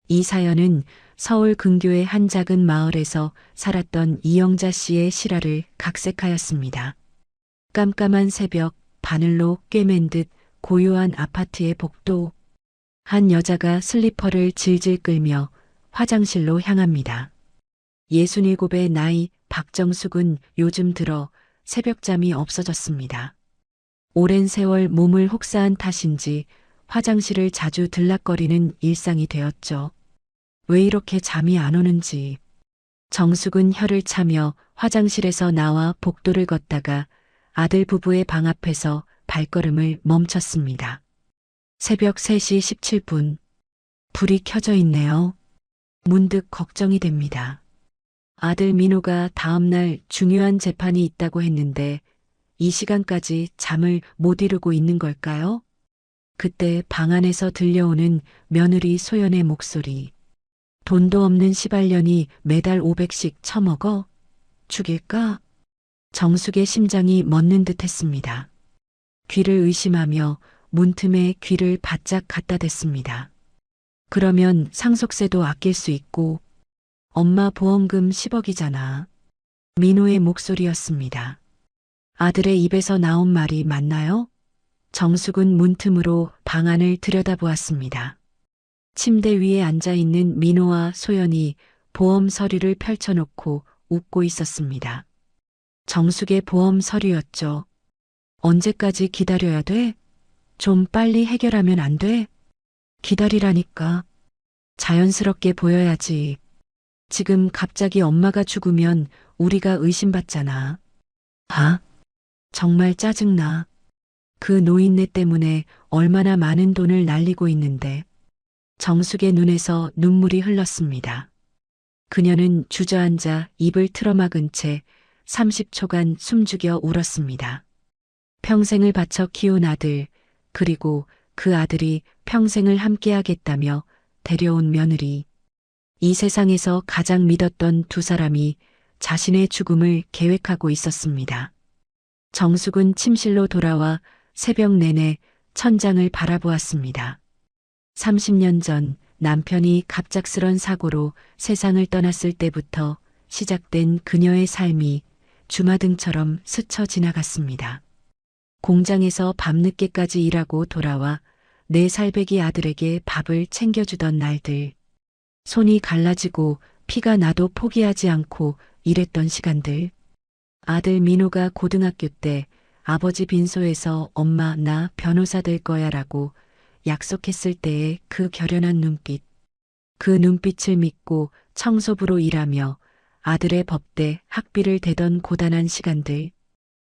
이 사연은 서울 근교의 한 작은 마을에서 살았던 이영자 씨의 실화를 각색하였습니다. 깜깜한 새벽, 바늘로 꿰맨 듯 고요한 아파트의 복도. 한 여자가 슬리퍼를 질질 끌며 화장실로 향합니다. 67의 나이 박정숙은 요즘 들어 새벽잠이 없어졌습니다. 오랜 세월 몸을 혹사한 탓인지 화장실을 자주 들락거리는 일상이 되었죠. 왜 이렇게 잠이 안 오는지. 정숙은 혀를 차며 화장실에서 나와 복도를 걷다가 아들 부부의 방 앞에서 발걸음을 멈췄습니다. 새벽 3시 17분. 불이 켜져 있네요. 문득 걱정이 됩니다. 아들 민호가 다음날 중요한 재판이 있다고 했는데 이 시간까지 잠을 못 이루고 있는 걸까요? 그때 방 안에서 들려오는 며느리 소연의 목소리. 돈도 없는 시발년이 매달 500씩 처먹어? 죽일까? 정숙의 심장이 멎는 듯 했습니다. 귀를 의심하며 문틈에 귀를 바짝 갖다 댔습니다. 그러면 상속세도 아낄 수 있고 엄마 보험금 10억이잖아. 민호의 목소리였습니다. 아들의 입에서 나온 말이 맞나요? 정숙은 문틈으로 방 안을 들여다보았습니다. 침대 위에 앉아있는 민호와 소연이 보험 서류를 펼쳐놓고 웃고 있었습니다. 정숙의 보험 서류였죠. 언제까지 기다려야 돼? 좀 빨리 해결하면 안 돼? 기다리라니까. 자연스럽게 보여야지. 지금 갑자기 엄마가 죽으면 우리가 의심받잖아. 아, 정말 짜증나. 그 노인네 때문에 얼마나 많은 돈을 날리고 있는데. 정숙의 눈에서 눈물이 흘렀습니다. 그녀는 주저앉아 입을 틀어막은 채 30초간 숨죽여 울었습니다. 평생을 바쳐 키운 아들, 그리고 그 아들이 평생을 함께하겠다며 데려온 며느리. 이 세상에서 가장 믿었던 두 사람이 자신의 죽음을 계획하고 있었습니다. 정숙은 침실로 돌아와 새벽 내내 천장을 바라보았습니다. 30년 전 남편이 갑작스런 사고로 세상을 떠났을 때부터 시작된 그녀의 삶이 주마등처럼 스쳐 지나갔습니다. 공장에서 밤늦게까지 일하고 돌아와 4살배기 아들에게 밥을 챙겨주던 날들. 손이 갈라지고 피가 나도 포기하지 않고 일했던 시간들. 아들 민호가 고등학교 때 아버지 빈소에서 엄마 나 변호사 될 거야 라고 약속했을 때의 그 결연한 눈빛. 그 눈빛을 믿고 청소부로 일하며 아들의 법대 학비를 대던 고단한 시간들.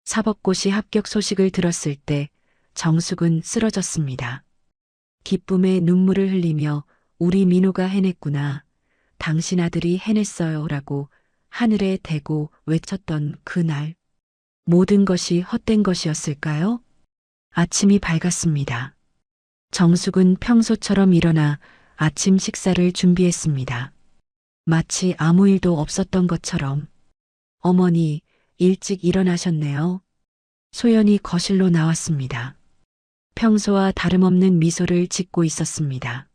사법고시 합격 소식을 들었을 때 정숙은 쓰러졌습니다. 기쁨의 눈물을 흘리며 우리 민호가 해냈구나. 당신 아들이 해냈어요 라고 하늘에 대고 외쳤던 그날. 모든 것이 헛된 것이었을까요? 아침이 밝았습니다. 정숙은 평소처럼 일어나 아침 식사를 준비했습니다. 마치 아무 일도 없었던 것처럼. 어머니, 일찍 일어나셨네요. 소연이 거실로 나왔습니다. 평소와 다름없는 미소를 짓고 있었습니다.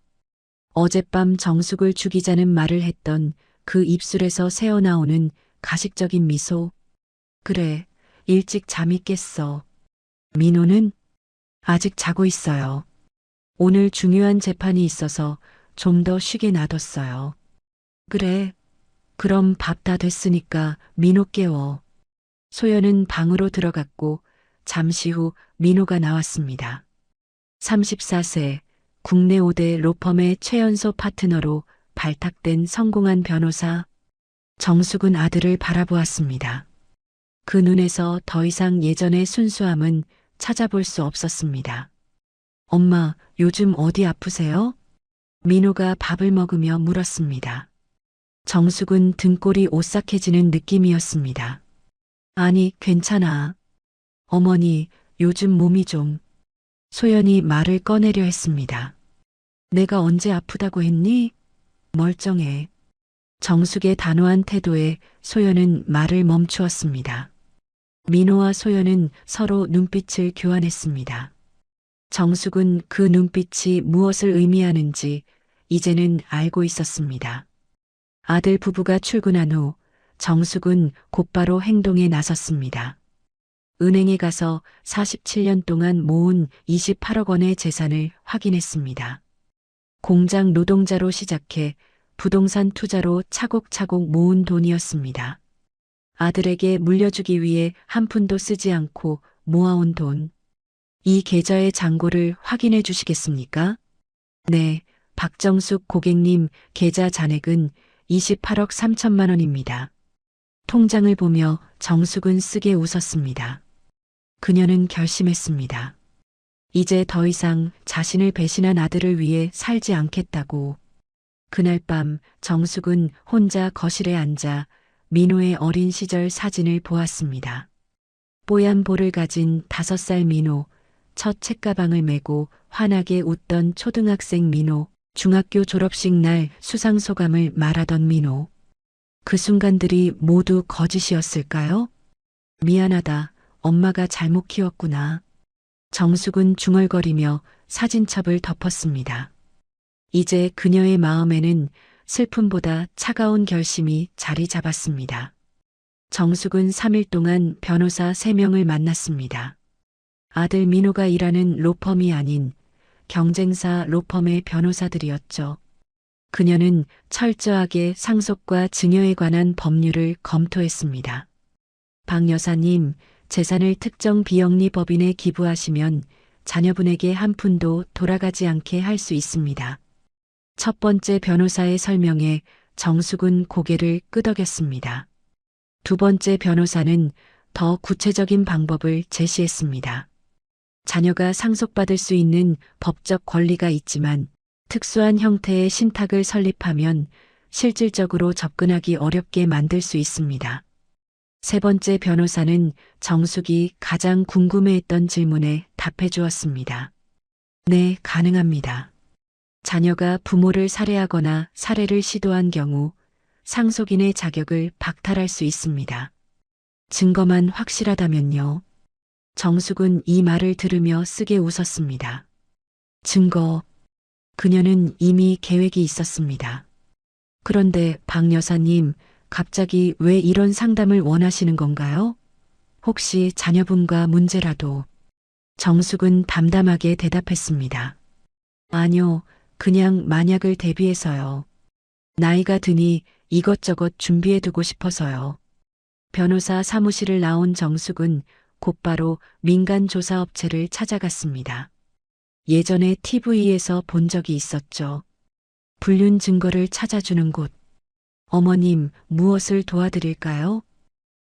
어젯밤 정숙을 죽이자는 말을 했던 그 입술에서 새어나오는 가식적인 미소. 그래, 일찍 잠이 깼어. 민호는 아직 자고 있어요. 오늘 중요한 재판이 있어서 좀 더 쉬게 놔뒀어요. 그래, 그럼 밥 다 됐으니까 민호 깨워. 소연은 방으로 들어갔고 잠시 후 민호가 나왔습니다. 34세, 국내 5대 로펌의 최연소 파트너로 발탁된 성공한 변호사. 정숙은 아들을 바라보았습니다. 그 눈에서 더 이상 예전의 순수함은 찾아볼 수 없었습니다. 엄마, 요즘 어디 아프세요? 민호가 밥을 먹으며 물었습니다. 정숙은 등골이 오싹해지는 느낌이었습니다. 아니, 괜찮아. 어머니, 요즘 몸이 좀. 소연이 말을 꺼내려 했습니다. 내가 언제 아프다고 했니? 멀쩡해. 정숙의 단호한 태도에 소연은 말을 멈추었습니다. 민호와 소연은 서로 눈빛을 교환했습니다. 정숙은 그 눈빛이 무엇을 의미하는지 이제는 알고 있었습니다. 아들 부부가 출근한 후 정숙은 곧바로 행동에 나섰습니다. 은행에 가서 47년 동안 모은 28억 원의 재산을 확인했습니다. 공장 노동자로 시작해 부동산 투자로 차곡차곡 모은 돈이었습니다. 아들에게 물려주기 위해 한 푼도 쓰지 않고 모아온 돈. 이 계좌의 잔고를 확인해 주시겠습니까? 네, 박정숙 고객님 계좌 잔액은 28억 3천만 원입니다. 통장을 보며 정숙은 쓰게 웃었습니다. 그녀는 결심했습니다. 이제 더 이상 자신을 배신한 아들을 위해 살지 않겠다고. 그날 밤 정숙은 혼자 거실에 앉아 민호의 어린 시절 사진을 보았습니다. 뽀얀 볼을 가진 5살 민호, 첫 책가방을 메고 환하게 웃던 초등학생 민호, 중학교 졸업식 날 수상소감을 말하던 민호. 그 순간들이 모두 거짓이었을까요? 미안하다. 엄마가 잘못 키웠구나. 정숙은 중얼거리며 사진첩을 덮었습니다. 이제 그녀의 마음에는 슬픔보다 차가운 결심이 자리 잡았습니다. 정숙은 3일 동안 변호사 3명을 만났습니다. 아들 민호가 일하는 로펌이 아닌 경쟁사 로펌의 변호사들이었죠. 그녀는 철저하게 상속과 증여에 관한 법률을 검토했습니다. 박 여사님, 재산을 특정 비영리 법인에 기부하시면 자녀분에게 한 푼도 돌아가지 않게 할 수 있습니다. 첫 번째 변호사의 설명에 정숙은 고개를 끄덕였습니다. 두 번째 변호사는 더 구체적인 방법을 제시했습니다. 자녀가 상속받을 수 있는 법적 권리가 있지만 특수한 형태의 신탁을 설립하면 실질적으로 접근하기 어렵게 만들 수 있습니다. 세 번째 변호사는 정숙이 가장 궁금해했던 질문에 답해 주었습니다. 네, 가능합니다. 자녀가 부모를 살해하거나 살해를 시도한 경우 상속인의 자격을 박탈할 수 있습니다. 증거만 확실하다면요. 정숙은 이 말을 들으며 쓰게 웃었습니다. 증거. 그녀는 이미 계획이 있었습니다. 그런데 박 여사님, 갑자기 왜 이런 상담을 원하시는 건가요? 혹시 자녀분과 문제라도? 정숙은 담담하게 대답했습니다. 아니요, 그냥 만약을 대비해서요. 나이가 드니 이것저것 준비해두고 싶어서요. 변호사 사무실을 나온 정숙은 곧바로 민간조사업체를 찾아갔습니다. 예전에 TV에서 본 적이 있었죠. 불륜 증거를 찾아주는 곳. 어머님, 무엇을 도와드릴까요?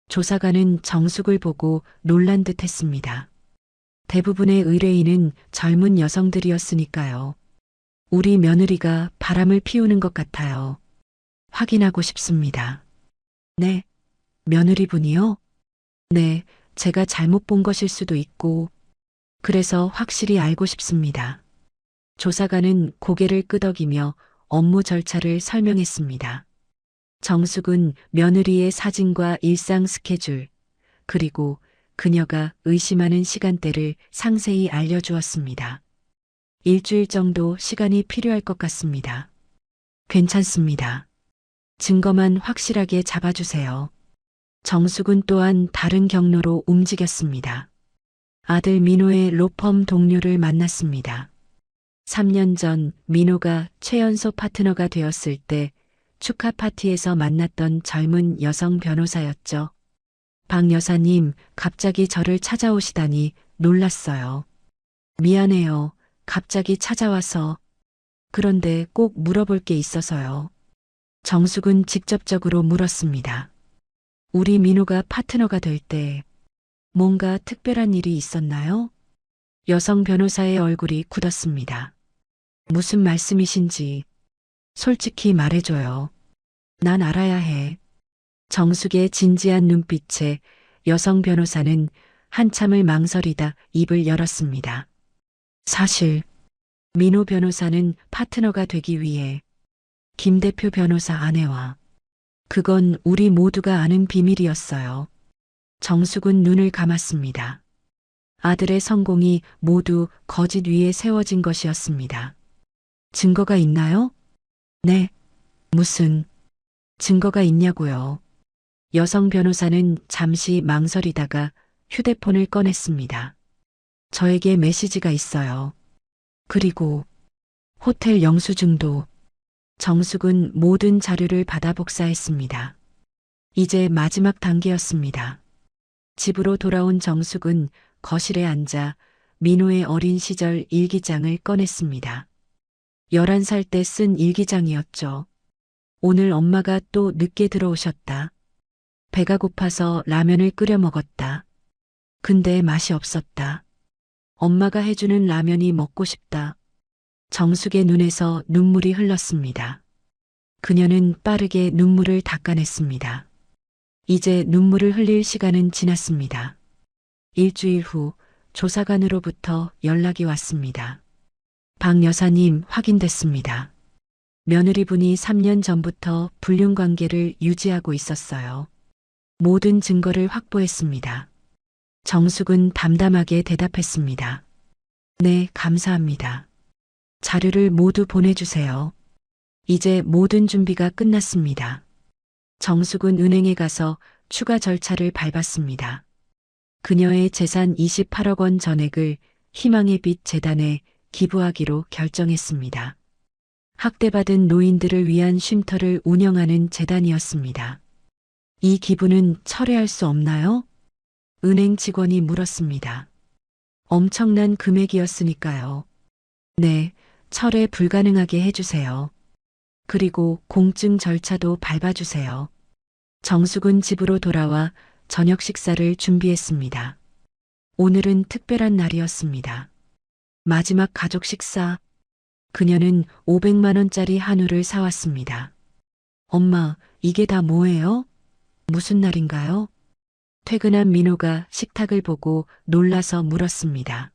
조사관은 정숙을 보고 놀란 듯 했습니다. 대부분의 의뢰인은 젊은 여성들이었으니까요. 우리 며느리가 바람을 피우는 것 같아요. 확인하고 싶습니다. 네, 며느리분이요? 네, 제가 잘못 본 것일 수도 있고, 그래서 확실히 알고 싶습니다. 조사관은 고개를 끄덕이며 업무 절차를 설명했습니다. 정숙은 며느리의 사진과 일상 스케줄, 그리고 그녀가 의심하는 시간대를 상세히 알려주었습니다. 일주일 정도 시간이 필요할 것 같습니다. 괜찮습니다. 증거만 확실하게 잡아주세요. 정숙은 또한 다른 경로로 움직였습니다. 아들 민호의 로펌 동료를 만났습니다. 3년 전 민호가 최연소 파트너가 되었을 때 축하 파티에서 만났던 젊은 여성 변호사였죠. 박 여사님, 갑자기 저를 찾아오시다니 놀랐어요. 미안해요. 갑자기 찾아와서. 그런데 꼭 물어볼 게 있어서요. 정숙은 직접적으로 물었습니다. 우리 민호가 파트너가 될 때 뭔가 특별한 일이 있었나요? 여성 변호사의 얼굴이 굳었습니다. 무슨 말씀이신지 솔직히 말해줘요. 난 알아야 해. 정숙의 진지한 눈빛에 여성 변호사는 한참을 망설이다 입을 열었습니다. 사실 민호 변호사는 파트너가 되기 위해 김 대표 변호사 아내와 그건 우리 모두가 아는 비밀이었어요. 정숙은 눈을 감았습니다. 아들의 성공이 모두 거짓 위에 세워진 것이었습니다. 증거가 있나요? 네, 무슨 증거가 있냐고요. 여성 변호사는 잠시 망설이다가 휴대폰을 꺼냈습니다. 저에게 메시지가 있어요. 그리고 호텔 영수증도. 정숙은 모든 자료를 받아 복사했습니다. 이제 마지막 단계였습니다. 집으로 돌아온 정숙은 거실에 앉아 민호의 어린 시절 일기장을 꺼냈습니다. 11살 때 쓴 일기장이었죠. 오늘 엄마가 또 늦게 들어오셨다. 배가 고파서 라면을 끓여 먹었다. 근데 맛이 없었다. 엄마가 해주는 라면이 먹고 싶다. 정숙의 눈에서 눈물이 흘렀습니다. 그녀는 빠르게 눈물을 닦아냈습니다. 이제 눈물을 흘릴 시간은 지났습니다. 일주일 후 조사관으로부터 연락이 왔습니다. 박 여사님 확인됐습니다. 며느리분이 3년 전부터 불륜 관계를 유지하고 있었어요. 모든 증거를 확보했습니다. 정숙은 담담하게 대답했습니다. 네, 감사합니다. 자료를 모두 보내주세요. 이제 모든 준비가 끝났습니다. 정숙은 은행에 가서 추가 절차를 밟았습니다. 그녀의 재산 28억 원 전액을 희망의 빛 재단에 기부하기로 결정했습니다. 학대받은 노인들을 위한 쉼터를 운영하는 재단이었습니다. 이 기부는 철회할 수 없나요? 은행 직원이 물었습니다. 엄청난 금액이었으니까요. 네, 철회 불가능하게 해주세요. 그리고 공증 절차도 밟아주세요. 정숙은 집으로 돌아와 저녁 식사를 준비했습니다. 오늘은 특별한 날이었습니다. 마지막 가족 식사. 그녀는 500만 원짜리 한우를 사왔습니다. 엄마, 이게 다 뭐예요? 무슨 날인가요? 퇴근한 민호가 식탁을 보고 놀라서 물었습니다.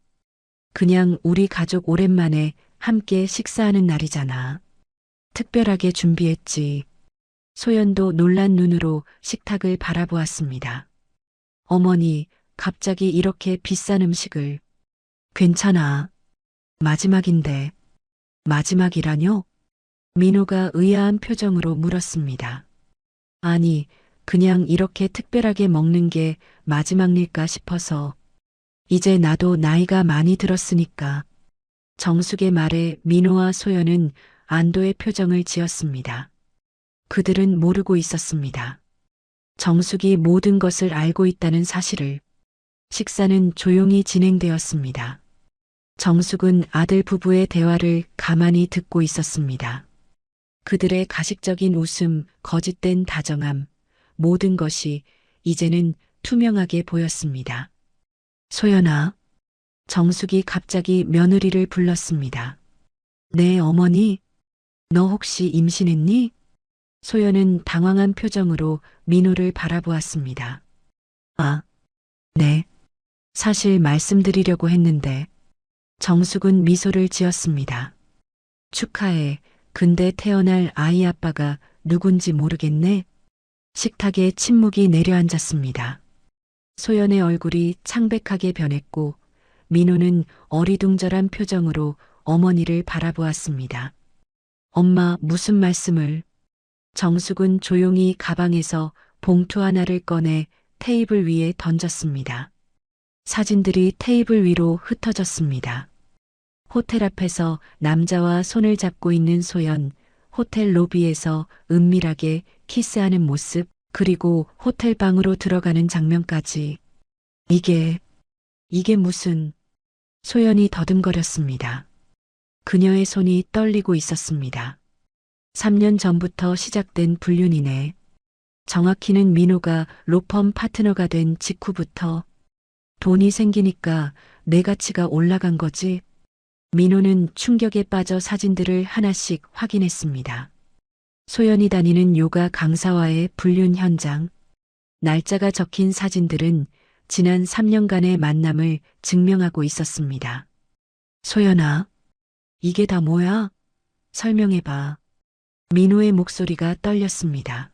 그냥 우리 가족 오랜만에 함께 식사하는 날이잖아. 특별하게 준비했지. 소연도 놀란 눈으로 식탁을 바라보았습니다. 어머니, 갑자기 이렇게 비싼 음식을. 괜찮아. 마지막인데. 마지막이라뇨? 민호가 의아한 표정으로 물었습니다. 아니, 그냥 이렇게 특별하게 먹는 게 마지막일까 싶어서. 이제 나도 나이가 많이 들었으니까. 정숙의 말에 민호와 소연은 안도의 표정을 지었습니다. 그들은 모르고 있었습니다. 정숙이 모든 것을 알고 있다는 사실을. 식사는 조용히 진행되었습니다. 정숙은 아들 부부의 대화를 가만히 듣고 있었습니다. 그들의 가식적인 웃음, 거짓된 다정함, 모든 것이 이제는 투명하게 보였습니다. 소연아. 정숙이 갑자기 며느리를 불렀습니다. 네, 어머니. 너 혹시 임신했니? 소연은 당황한 표정으로 민호를 바라보았습니다. 아, 네. 사실 말씀드리려고 했는데. 정숙은 미소를 지었습니다. 축하해. 근데 태어날 아이 아빠가 누군지 모르겠네. 식탁에 침묵이 내려앉았습니다. 소연의 얼굴이 창백하게 변했고 민호는 어리둥절한 표정으로 어머니를 바라보았습니다. 엄마, 무슨 말씀을? 정숙은 조용히 가방에서 봉투 하나를 꺼내 테이블 위에 던졌습니다. 사진들이 테이블 위로 흩어졌습니다. 호텔 앞에서 남자와 손을 잡고 있는 소연, 호텔 로비에서 은밀하게 키스하는 모습, 그리고 호텔 방으로 들어가는 장면까지. 이게 무슨... 소연이 더듬거렸습니다. 그녀의 손이 떨리고 있었습니다. 3년 전부터 시작된 불륜이네. 정확히는 민호가 로펌 파트너가 된 직후부터. 돈이 생기니까 내 가치가 올라간 거지. 민호는 충격에 빠져 사진들을 하나씩 확인했습니다. 소연이 다니는 요가 강사와의 불륜 현장. 날짜가 적힌 사진들은 지난 3년간의 만남을 증명하고 있었습니다. 소연아, 이게 다 뭐야? 설명해봐. 민호의 목소리가 떨렸습니다.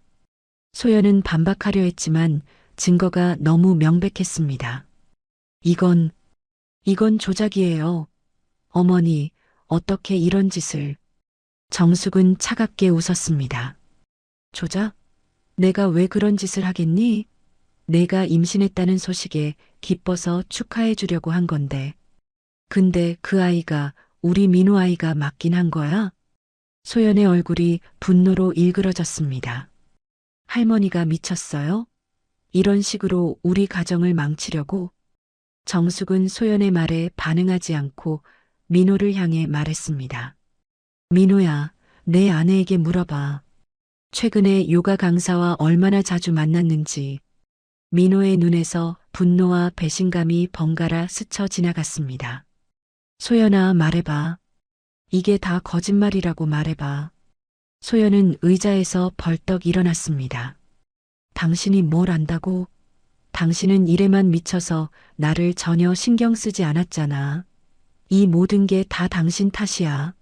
소연은 반박하려 했지만 증거가 너무 명백했습니다. 이건 조작이에요. 어머니, 어떻게 이런 짓을. 정숙은 차갑게 웃었습니다. 조작? 내가 왜 그런 짓을 하겠니? 내가 임신했다는 소식에 기뻐서 축하해 주려고 한 건데. 근데 그 아이가 우리 민호 아이가 맞긴 한 거야? 소연의 얼굴이 분노로 일그러졌습니다. 할머니가 미쳤어요? 이런 식으로 우리 가정을 망치려고? 정숙은 소연의 말에 반응하지 않고 민호를 향해 말했습니다. 민호야, 내 아내에게 물어봐. 최근에 요가 강사와 얼마나 자주 만났는지. 민호의 눈에서 분노와 배신감이 번갈아 스쳐 지나갔습니다. 소연아, 말해봐. 이게 다 거짓말이라고 말해봐. 소연은 의자에서 벌떡 일어났습니다. 당신이 뭘 안다고? 당신은 일에만 미쳐서 나를 전혀 신경 쓰지 않았잖아. 이 모든 게 다 당신 탓이야.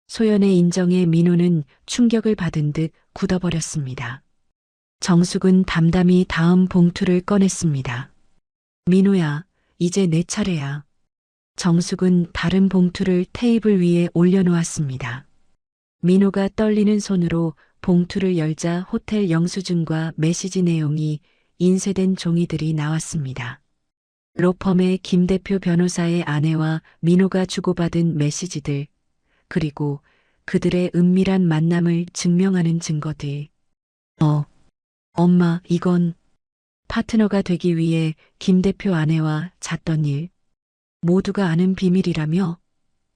소연의 인정에 민호는 충격을 받은 듯 굳어버렸습니다. 정숙은 담담히 다음 봉투를 꺼냈습니다. 민호야, 이제 내 차례야. 정숙은 다른 봉투를 테이블 위에 올려놓았습니다. 민호가 떨리는 손으로 봉투를 열자 호텔 영수증과 메시지 내용이 인쇄된 종이들이 나왔습니다. 로펌의 김 대표 변호사의 아내와 민호가 주고받은 메시지들, 그리고 그들의 은밀한 만남을 증명하는 증거들. 엄마, 이건 파트너가 되기 위해 김 대표 아내와 잤던 일, 모두가 아는 비밀이라며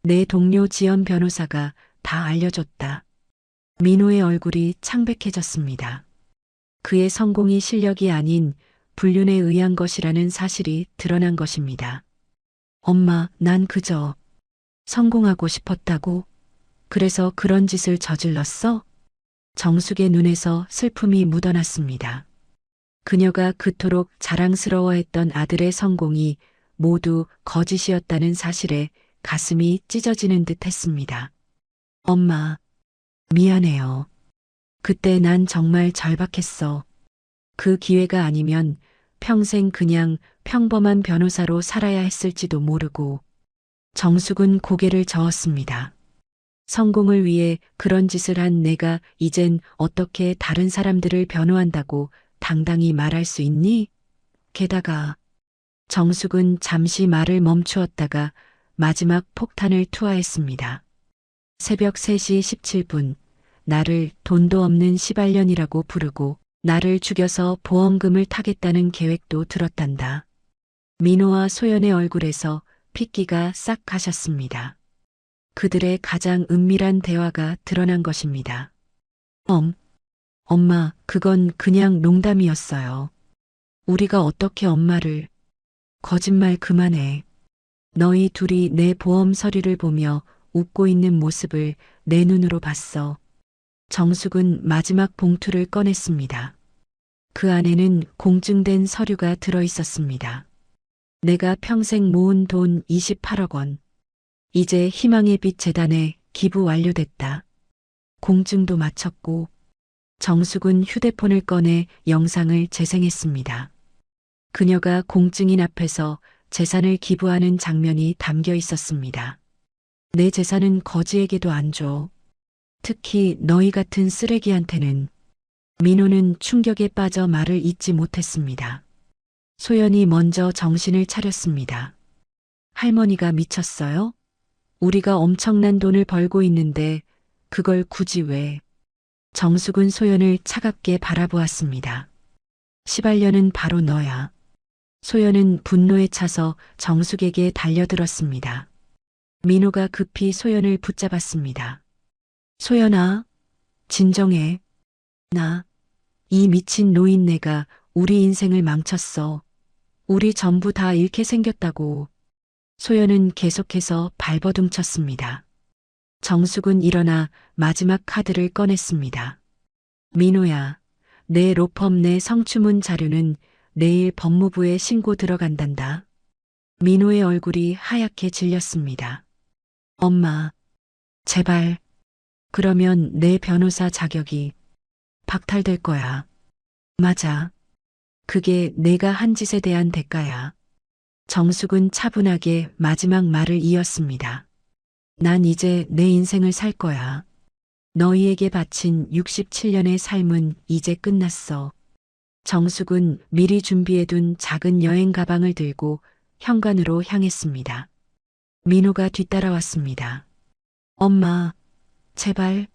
내 동료 지연 변호사가 다 알려줬다. 민호의 얼굴이 창백해졌습니다. 그의 성공이 실력이 아닌 불륜에 의한 것이라는 사실이 드러난 것입니다. 엄마, 난 그저 성공하고 싶었다고. 그래서 그런 짓을 저질렀어? 정숙의 눈에서 슬픔이 묻어났습니다. 그녀가 그토록 자랑스러워했던 아들의 성공이 모두 거짓이었다는 사실에 가슴이 찢어지는 듯 했습니다. 엄마, 미안해요. 그때 난 정말 절박했어. 그 기회가 아니면 평생 그냥 평범한 변호사로 살아야 했을지도 모르고. 정숙은 고개를 저었습니다. 성공을 위해 그런 짓을 한 내가 이젠 어떻게 다른 사람들을 변호한다고 당당히 말할 수 있니? 게다가 정숙은 잠시 말을 멈추었다가 마지막 폭탄을 투하했습니다. 새벽 3시 17분, 나를 돈도 없는 시발년이라고 부르고 나를 죽여서 보험금을 타겠다는 계획도 들었단다. 민호와 소연의 얼굴에서 핏기가 싹 가셨습니다. 그들의 가장 은밀한 대화가 드러난 것입니다. 엄마, 그건 그냥 농담이었어요. 우리가 어떻게 엄마를... 거짓말 그만해. 너희 둘이 내 보험 서류를 보며 웃고 있는 모습을 내 눈으로 봤어. 정숙은 마지막 봉투를 꺼냈습니다. 그 안에는 공증된 서류가 들어 있었습니다. 내가 평생 모은 돈 28억 원. 이제 희망의 빛 재단에 기부 완료됐다. 공증도 마쳤고. 정숙은 휴대폰을 꺼내 영상을 재생했습니다. 그녀가 공증인 앞에서 재산을 기부하는 장면이 담겨 있었습니다. 내 재산은 거지에게도 안 줘. 특히 너희 같은 쓰레기한테는. 민호는 충격에 빠져 말을 잇지 못했습니다. 소연이 먼저 정신을 차렸습니다. 할머니가 미쳤어요? 우리가 엄청난 돈을 벌고 있는데 그걸 굳이 왜? 정숙은 소연을 차갑게 바라보았습니다. 시발년은 바로 너야. 소연은 분노에 차서 정숙에게 달려들었습니다. 민호가 급히 소연을 붙잡았습니다. 소연아, 진정해. 이 미친 노인네가 우리 인생을 망쳤어. 우리 전부 다 잃게 생겼다고. 소연은 계속해서 발버둥쳤습니다. 정숙은 일어나 마지막 카드를 꺼냈습니다. 민호야, 내 로펌 내 성추문 자료는 내일 법무부에 신고 들어간단다. 민호의 얼굴이 하얗게 질렸습니다. 엄마, 제발. 그러면 내 변호사 자격이 박탈될 거야. 맞아. 그게 내가 한 짓에 대한 대가야. 정숙은 차분하게 마지막 말을 이었습니다. 난 이제 내 인생을 살 거야. 너희에게 바친 67년의 삶은 이제 끝났어. 정숙은 미리 준비해둔 작은 여행 가방을 들고 현관으로 향했습니다. 민호가 뒤따라왔습니다. 엄마, 제발,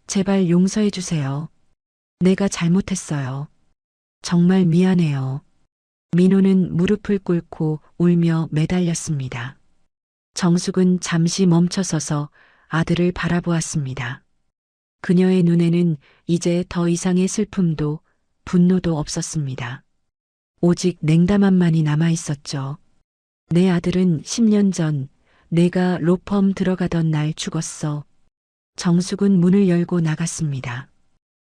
제발 용서해 주세요. 내가 잘못했어요. 정말 미안해요. 민호는 무릎을 꿇고 울며 매달렸습니다. 정숙은 잠시 멈춰서서 아들을 바라보았습니다. 그녀의 눈에는 이제 더 이상의 슬픔도 분노도 없었습니다. 오직 냉담함만이 남아 있었죠. 내 아들은 10년 전 내가 로펌 들어가던 날 죽었어. 정숙은 문을 열고 나갔습니다.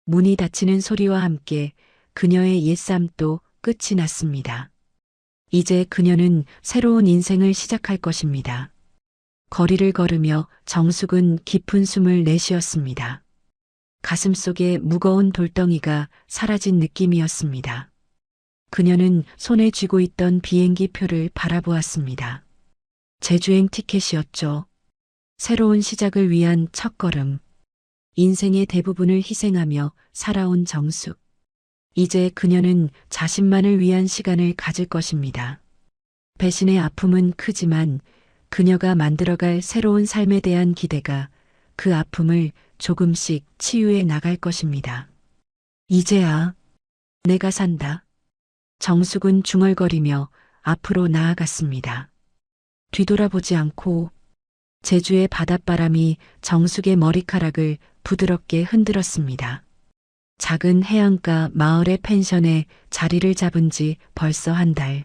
문이 닫히는 소리와 함께 그녀의 옛삶도 끝이 났습니다. 이제 그녀는 새로운 인생을 시작할 것입니다. 거리를 걸으며 정숙은 깊은 숨을 내쉬었습니다. 가슴속에 무거운 돌덩이가 사라진 느낌이었습니다. 그녀는 손에 쥐고 있던 비행기 표를 바라보았습니다. 제주행 티켓이었죠. 새로운 시작을 위한 첫걸음. 인생의 대부분을 희생하며 살아온 정숙. 이제 그녀는 자신만을 위한 시간을 가질 것입니다. 배신의 아픔은 크지만 그녀가 만들어갈 새로운 삶에 대한 기대가 그 아픔을 조금씩 치유해 나갈 것입니다. 이제야 내가 산다. 정숙은 중얼거리며 앞으로 나아갔습니다. 뒤돌아보지 않고 제주의 바닷바람이 정숙의 머리카락을 부드럽게 흔들었습니다. 작은 해안가 마을의 펜션에 자리를 잡은 지 벌써 한 달.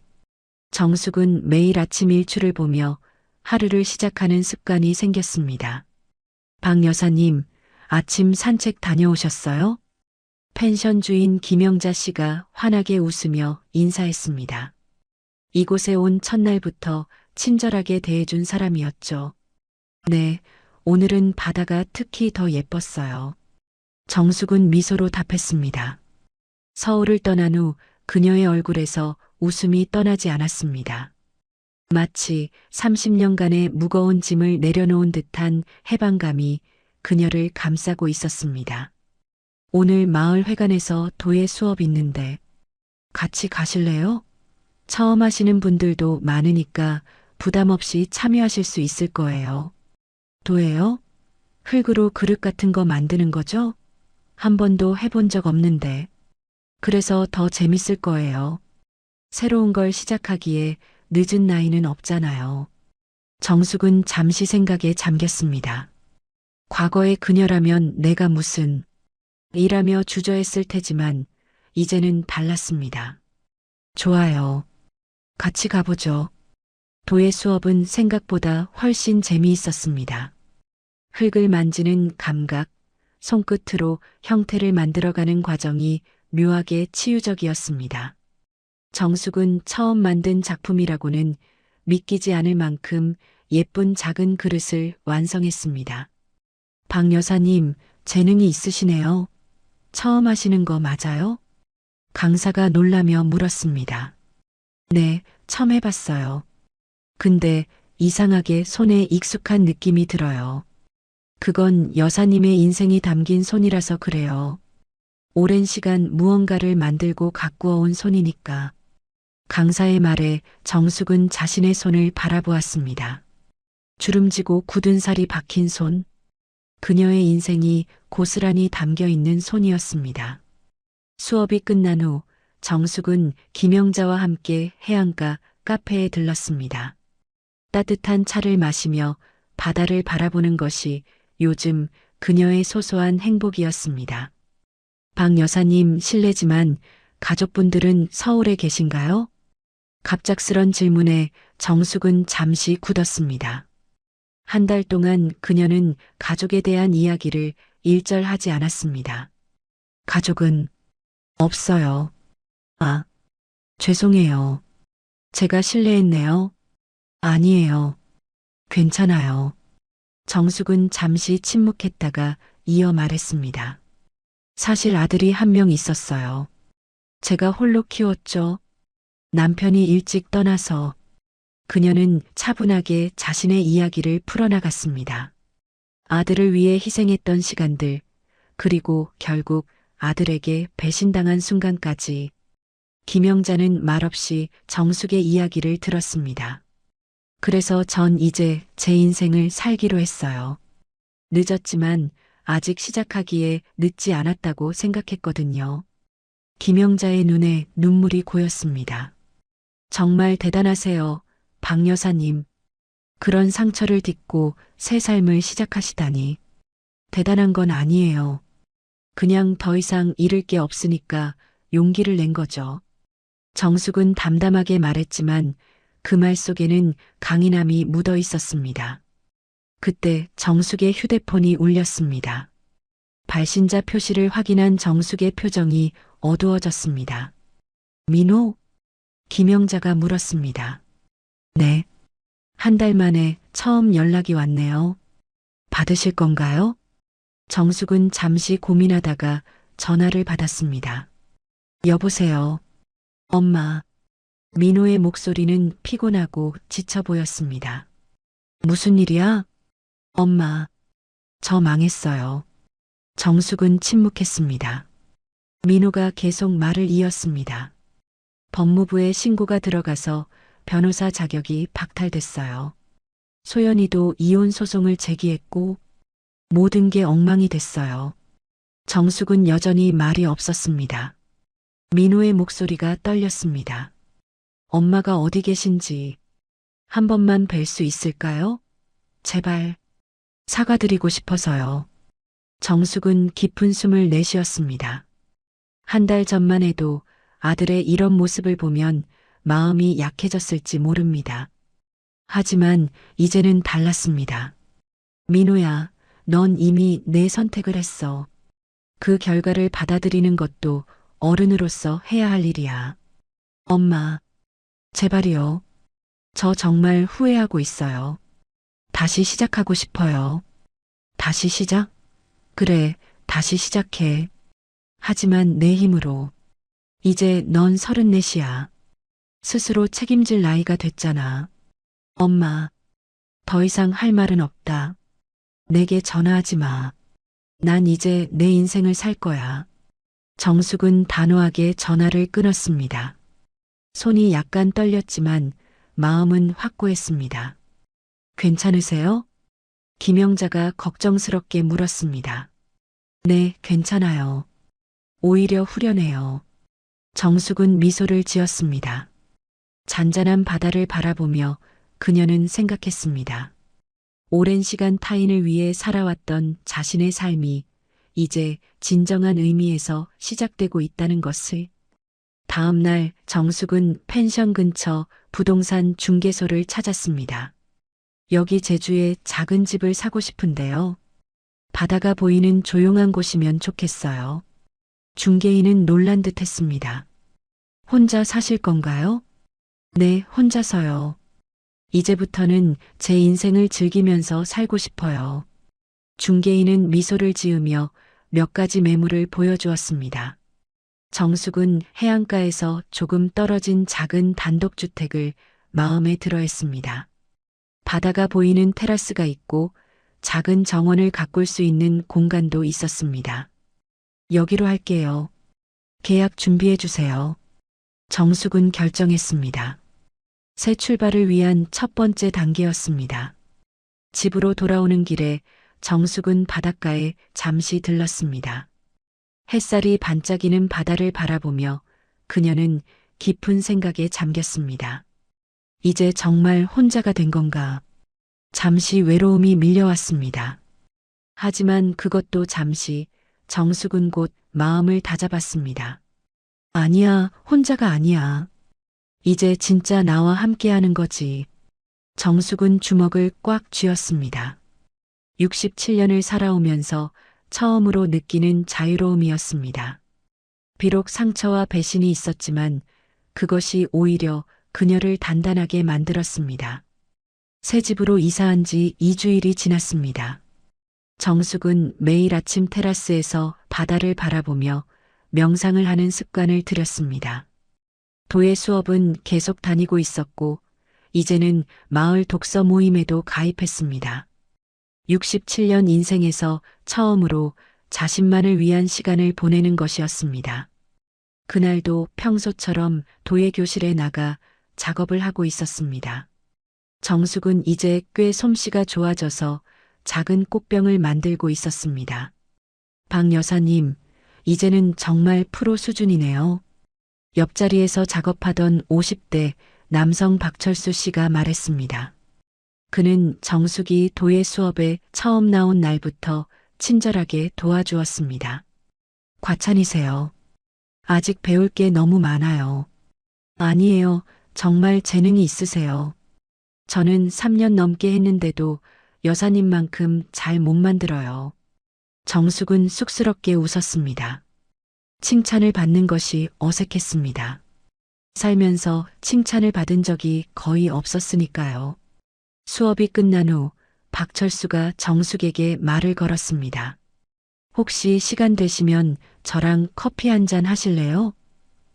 정숙은 매일 아침 일출을 보며 하루를 시작하는 습관이 생겼습니다. 박 여사님, 아침 산책 다녀오셨어요? 펜션 주인 김영자 씨가 환하게 웃으며 인사했습니다. 이곳에 온 첫날부터 친절하게 대해준 사람이었죠. 네, 오늘은 바다가 특히 더 예뻤어요. 정숙은 미소로 답했습니다. 서울을 떠난 후 그녀의 얼굴에서 웃음이 떠나지 않았습니다. 마치 30년간의 무거운 짐을 내려놓은 듯한 해방감이 그녀를 감싸고 있었습니다. 오늘 마을 회관에서 도예 수업 있는데 같이 가실래요? 처음 하시는 분들도 많으니까 부담 없이 참여하실 수 있을 거예요. 도예요? 흙으로 그릇 같은 거 만드는 거죠? 한 번도 해본 적 없는데. 그래서 더 재밌을 거예요. 새로운 걸 시작하기에 늦은 나이는 없잖아요. 정숙은 잠시 생각에 잠겼습니다. 과거의 그녀라면 내가 무슨 일하며 주저했을 테지만 이제는 달랐습니다. 좋아요. 같이 가보죠. 도예 수업은 생각보다 훨씬 재미있었습니다. 흙을 만지는 감각, 손끝으로 형태를 만들어가는 과정이 묘하게 치유적이었습니다. 정숙은 처음 만든 작품이라고는 믿기지 않을 만큼 예쁜 작은 그릇을 완성했습니다. 박 여사님, 재능이 있으시네요. 처음 하시는 거 맞아요? 강사가 놀라며 물었습니다. 네, 처음 해봤어요. 근데 이상하게 손에 익숙한 느낌이 들어요. 그건 여사님의 인생이 담긴 손이라서 그래요. 오랜 시간 무언가를 만들고 가꾸어 온 손이니까. 강사의 말에 정숙은 자신의 손을 바라보았습니다. 주름지고 굳은 살이 박힌 손. 그녀의 인생이 고스란히 담겨 있는 손이었습니다. 수업이 끝난 후 정숙은 김영자와 함께 해안가 카페에 들렀습니다. 따뜻한 차를 마시며 바다를 바라보는 것이 요즘 그녀의 소소한 행복이었습니다. 박 여사님 실례지만 가족분들은 서울에 계신가요? 갑작스런 질문에 정숙은 잠시 굳었습니다. 한 달 동안 그녀는 가족에 대한 이야기를 일절하지 않았습니다. 가족은 없어요. 아, 죄송해요. 제가 실례했네요. 아니에요. 괜찮아요. 정숙은 잠시 침묵했다가 이어 말했습니다. 사실 아들이 한 명 있었어요. 제가 홀로 키웠죠. 남편이 일찍 떠나서. 그녀는 차분하게 자신의 이야기를 풀어나갔습니다. 아들을 위해 희생했던 시간들, 그리고 결국 아들에게 배신당한 순간까지 김영자는 말없이 정숙의 이야기를 들었습니다. 그래서 전 이제 제 인생을 살기로 했어요. 늦었지만 아직 시작하기에 늦지 않았다고 생각했거든요. 김영자의 눈에 눈물이 고였습니다. 정말 대단하세요, 박 여사님. 그런 상처를 딛고 새 삶을 시작하시다니. 대단한 건 아니에요. 그냥 더 이상 잃을 게 없으니까 용기를 낸 거죠. 정숙은 담담하게 말했지만 그 말 속에는 강인함이 묻어 있었습니다. 그때 정숙의 휴대폰이 울렸습니다. 발신자 표시를 확인한 정숙의 표정이 어두워졌습니다. 민호? 김영자가 물었습니다. 네. 한 달 만에 처음 연락이 왔네요. 받으실 건가요? 정숙은 잠시 고민하다가 전화를 받았습니다. 여보세요. 엄마. 민호의 목소리는 피곤하고 지쳐 보였습니다. 무슨 일이야? 엄마. 저 망했어요. 정숙은 침묵했습니다. 민호가 계속 말을 이었습니다. 법무부에 신고가 들어가서 변호사 자격이 박탈됐어요. 소연이도 이혼 소송을 제기했고 모든 게 엉망이 됐어요. 정숙은 여전히 말이 없었습니다. 민호의 목소리가 떨렸습니다. 엄마가 어디 계신지 한 번만 뵐 수 있을까요? 제발. 사과드리고 싶어서요. 정숙은 깊은 숨을 내쉬었습니다. 한 달 전만 해도 아들의 이런 모습을 보면 마음이 약해졌을지 모릅니다. 하지만 이제는 달랐습니다. 민호야, 넌 이미 내 선택을 했어. 그 결과를 받아들이는 것도 어른으로서 해야 할 일이야. 엄마, 제발이요. 저 정말 후회하고 있어요. 다시 시작하고 싶어요. 다시 시작? 그래, 다시 시작해. 하지만 내 힘으로. 이제 넌 34이야. 스스로 책임질 나이가 됐잖아. 엄마, 더 이상 할 말은 없다. 내게 전화하지 마. 난 이제 내 인생을 살 거야. 정숙은 단호하게 전화를 끊었습니다. 손이 약간 떨렸지만 마음은 확고했습니다. 괜찮으세요? 김영자가 걱정스럽게 물었습니다. 네, 괜찮아요. 오히려 후련해요. 정숙은 미소를 지었습니다. 잔잔한 바다를 바라보며 그녀는 생각했습니다. 오랜 시간 타인을 위해 살아왔던 자신의 삶이 이제 진정한 의미에서 시작되고 있다는 것을. 다음 날 정숙은 펜션 근처 부동산 중개소를 찾았습니다. 여기 제주에 작은 집을 사고 싶은데요. 바다가 보이는 조용한 곳이면 좋겠어요. 중개인은 놀란 듯 했습니다. 혼자 사실 건가요? 네, 혼자서요. 이제부터는 제 인생을 즐기면서 살고 싶어요. 중개인은 미소를 지으며 몇 가지 매물을 보여주었습니다. 정숙은 해안가에서 조금 떨어진 작은 단독주택을 마음에 들어 했습니다. 바다가 보이는 테라스가 있고 작은 정원을 가꿀 수 있는 공간도 있었습니다. 여기로 할게요. 계약 준비해 주세요. 정숙은 결정했습니다. 새 출발을 위한 첫 번째 단계였습니다. 집으로 돌아오는 길에 정숙은 바닷가에 잠시 들렀습니다. 햇살이 반짝이는 바다를 바라보며 그녀는 깊은 생각에 잠겼습니다. 이제 정말 혼자가 된 건가? 잠시 외로움이 밀려왔습니다. 하지만 그것도 잠시. 정숙은 곧 마음을 다잡았습니다. 아니야, 혼자가 아니야. 이제 진짜 나와 함께하는 거지. 정숙은 주먹을 꽉 쥐었습니다. 67년을 살아오면서 처음으로 느끼는 자유로움이었습니다. 비록 상처와 배신이 있었지만 그것이 오히려 그녀를 단단하게 만들었습니다. 새 집으로 이사한 지 2주일이 지났습니다. 정숙은 매일 아침 테라스에서 바다를 바라보며 명상을 하는 습관을 들였습니다. 도예 수업은 계속 다니고 있었고 이제는 마을 독서 모임에도 가입했습니다. 67년 인생에서 처음으로 자신만을 위한 시간을 보내는 것이었습니다. 그날도 평소처럼 도예 교실에 나가 작업을 하고 있었습니다. 정숙은 이제 꽤 솜씨가 좋아져서 작은 꽃병을 만들고 있었습니다. 박 여사님, 이제는 정말 프로 수준이네요. 옆자리에서 작업하던 50대 남성 박철수 씨가 말했습니다. 그는 정숙이 도예 수업에 처음 나온 날부터 친절하게 도와주었습니다. 과찬이세요. 아직 배울 게 너무 많아요. 아니에요. 정말 재능이 있으세요. 저는 3년 넘게 했는데도 여사님만큼 잘 못 만들어요. 정숙은 쑥스럽게 웃었습니다. 칭찬을 받는 것이 어색했습니다. 살면서 칭찬을 받은 적이 거의 없었으니까요. 수업이 끝난 후 박철수가 정숙에게 말을 걸었습니다. 혹시 시간 되시면 저랑 커피 한 잔 하실래요?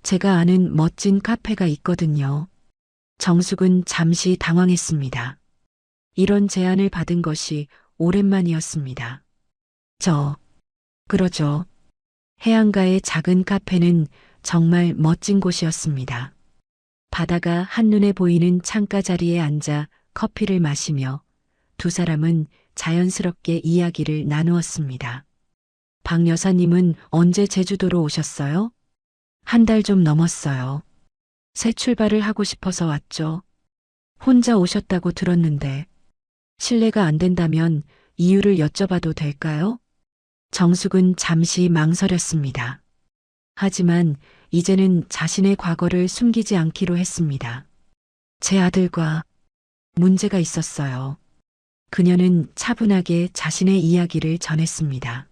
제가 아는 멋진 카페가 있거든요. 정숙은 잠시 당황했습니다. 이런 제안을 받은 것이 오랜만이었습니다. 그러죠. 해안가의 작은 카페는 정말 멋진 곳이었습니다. 바다가 한눈에 보이는 창가 자리에 앉아 커피를 마시며 두 사람은 자연스럽게 이야기를 나누었습니다. 박 여사님은 언제 제주도로 오셨어요? 한 달 좀 넘었어요. 새 출발을 하고 싶어서 왔죠. 혼자 오셨다고 들었는데 실례가 안 된다면 이유를 여쭤봐도 될까요? 정숙은 잠시 망설였습니다. 하지만 이제는 자신의 과거를 숨기지 않기로 했습니다. 제 아들과 문제가 있었어요. 그녀는 차분하게 자신의 이야기를 전했습니다.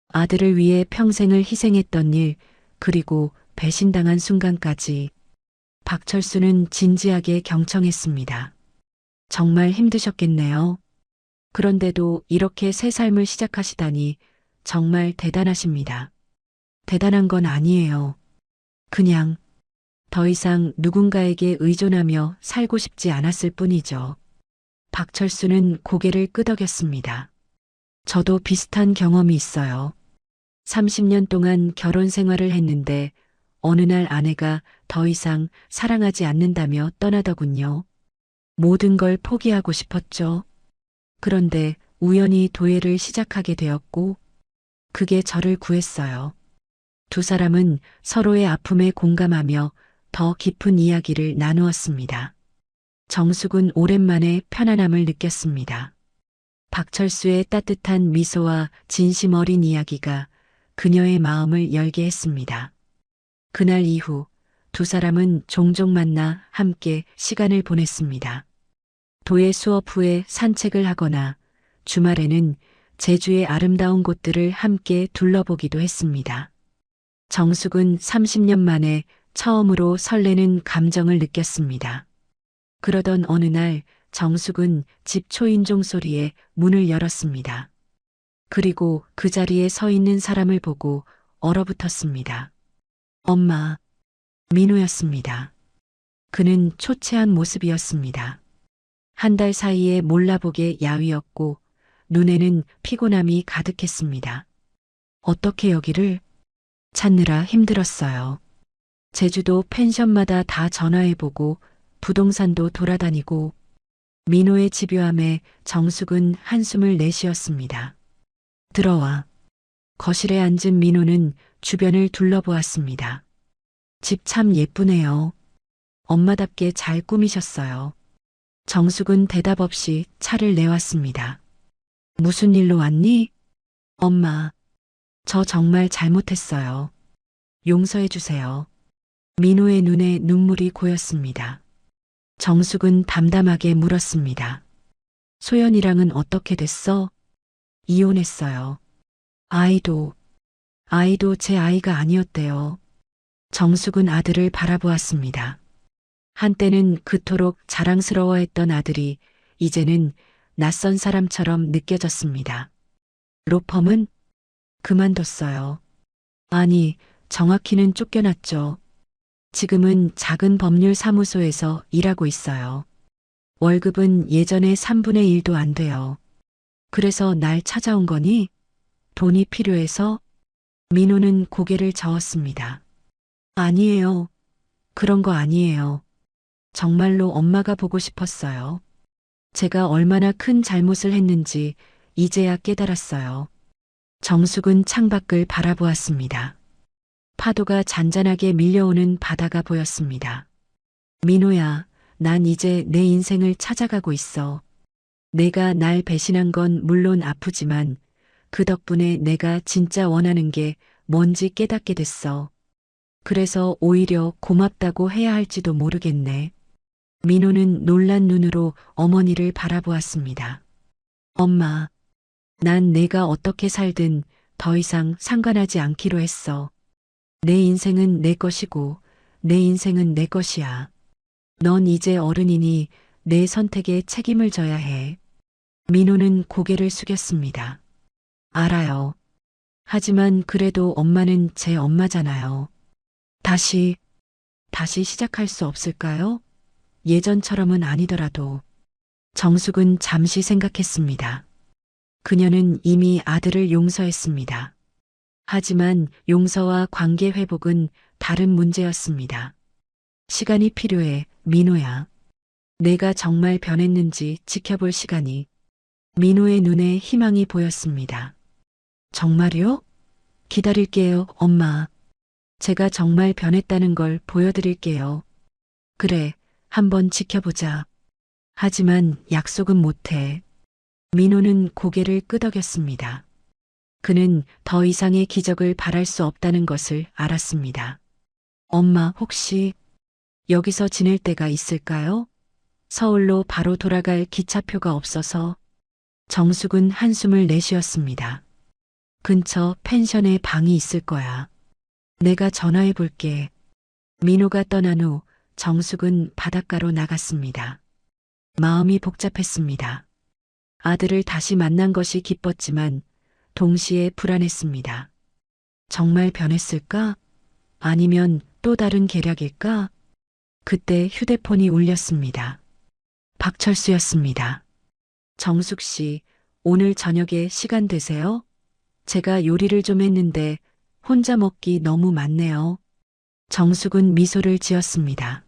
아들을 위해 평생을 희생했던 일, 그리고 배신당한 순간까지. 박철수는 진지하게 경청했습니다. 정말 힘드셨겠네요. 그런데도 이렇게 새 삶을 시작하시다니 정말 대단하십니다. 대단한 건 아니에요. 그냥 더 이상 누군가에게 의존하며 살고 싶지 않았을 뿐이죠. 박철수는 고개를 끄덕였습니다. 저도 비슷한 경험이 있어요. 30년 동안 결혼 생활을 했는데 어느 날 아내가 더 이상 사랑하지 않는다며 떠나더군요. 모든 걸 포기하고 싶었죠. 그런데 우연히 도예를 시작하게 되었고, 그게 저를 구했어요. 두 사람은 서로의 아픔에 공감하며 더 깊은 이야기를 나누었습니다. 정숙은 오랜만에 편안함을 느꼈습니다. 박철수의 따뜻한 미소와 진심 어린 이야기가 그녀의 마음을 열게 했습니다. 그날 이후 두 사람은 종종 만나 함께 시간을 보냈습니다. 도예 수업 후에 산책을 하거나 주말에는 제주의 아름다운 곳들을 함께 둘러보기도 했습니다. 정숙은 30년 만에 처음으로 설레는 감정을 느꼈습니다. 그러던 어느 날 정숙은 집 초인종 소리에 문을 열었습니다. 그리고 그 자리에 서 있는 사람을 보고 얼어붙었습니다. 엄마, 민호였습니다. 그는 초췌한 모습이었습니다. 한 달 사이에 몰라보게 야위었고 눈에는 피곤함이 가득했습니다. 어떻게 여기를? 찾느라 힘들었어요. 제주도 펜션마다 다 전화해보고 부동산도 돌아다니고. 민호의 집요함에 정숙은 한숨을 내쉬었습니다. 들어와. 거실에 앉은 민호는 주변을 둘러보았습니다. 집 참 예쁘네요. 엄마답게 잘 꾸미셨어요. 정숙은 대답 없이 차를 내왔습니다. 무슨 일로 왔니? 엄마, 저 정말 잘못했어요. 용서해 주세요. 민호의 눈에 눈물이 고였습니다. 정숙은 담담하게 물었습니다. 소연이랑은 어떻게 됐어? 이혼했어요. 아이도 제 아이가 아니었대요. 정숙은 아들을 바라보았습니다. 한때는 그토록 자랑스러워했던 아들이 이제는 낯선 사람처럼 느껴졌습니다. 로펌은 그만뒀어요. 아니, 정확히는 쫓겨났죠. 지금은 작은 법률 사무소에서 일하고 있어요. 월급은 예전의 3분의 1도 안 돼요. 그래서 날 찾아온 거니? 돈이 필요해서? 민호는 고개를 저었습니다. 아니에요. 그런 거 아니에요. 정말로 엄마가 보고 싶었어요. 제가 얼마나 큰 잘못을 했는지 이제야 깨달았어요. 정숙은 창밖을 바라보았습니다. 파도가 잔잔하게 밀려오는 바다가 보였습니다. 민호야, 난 이제 내 인생을 찾아가고 있어. 내가 날 배신한 건 물론 아프지만 그 덕분에 내가 진짜 원하는 게 뭔지 깨닫게 됐어. 그래서 오히려 고맙다고 해야 할지도 모르겠네. 민호는 놀란 눈으로 어머니를 바라보았습니다. 엄마, 난 내가 어떻게 살든 더 이상 상관하지 않기로 했어. 내 인생은 내 것이고 내 인생은 내 것이야. 넌 이제 어른이니 내 선택에 책임을 져야 해. 민호는 고개를 숙였습니다. 알아요. 하지만 그래도 엄마는 제 엄마잖아요. 다시 시작할 수 없을까요? 예전처럼은 아니더라도. 정숙은 잠시 생각했습니다. 그녀는 이미 아들을 용서했습니다. 하지만 용서와 관계 회복은 다른 문제였습니다. 시간이 필요해, 민호야. 내가 정말 변했는지 지켜볼 시간이. 민호의 눈에 희망이 보였습니다. 정말요? 기다릴게요, 엄마. 제가 정말 변했다는 걸 보여드릴게요. 그래, 한번 지켜보자. 하지만 약속은 못해. 민호는 고개를 끄덕였습니다. 그는 더 이상의 기적을 바랄 수 없다는 것을 알았습니다. 엄마, 혹시 여기서 지낼 데가 있을까요? 서울로 바로 돌아갈 기차표가 없어서. 정숙은 한숨을 내쉬었습니다. 근처 펜션에 방이 있을 거야. 내가 전화해 볼게. 민호가 떠난 후 정숙은 바닷가로 나갔습니다. 마음이 복잡했습니다. 아들을 다시 만난 것이 기뻤지만 동시에 불안했습니다. 정말 변했을까? 아니면 또 다른 계략일까? 그때 휴대폰이 울렸습니다. 박철수였습니다. 정숙 씨, 오늘 저녁에 시간 되세요? 제가 요리를 좀 했는데 혼자 먹기 너무 많네요. 정숙은 미소를 지었습니다.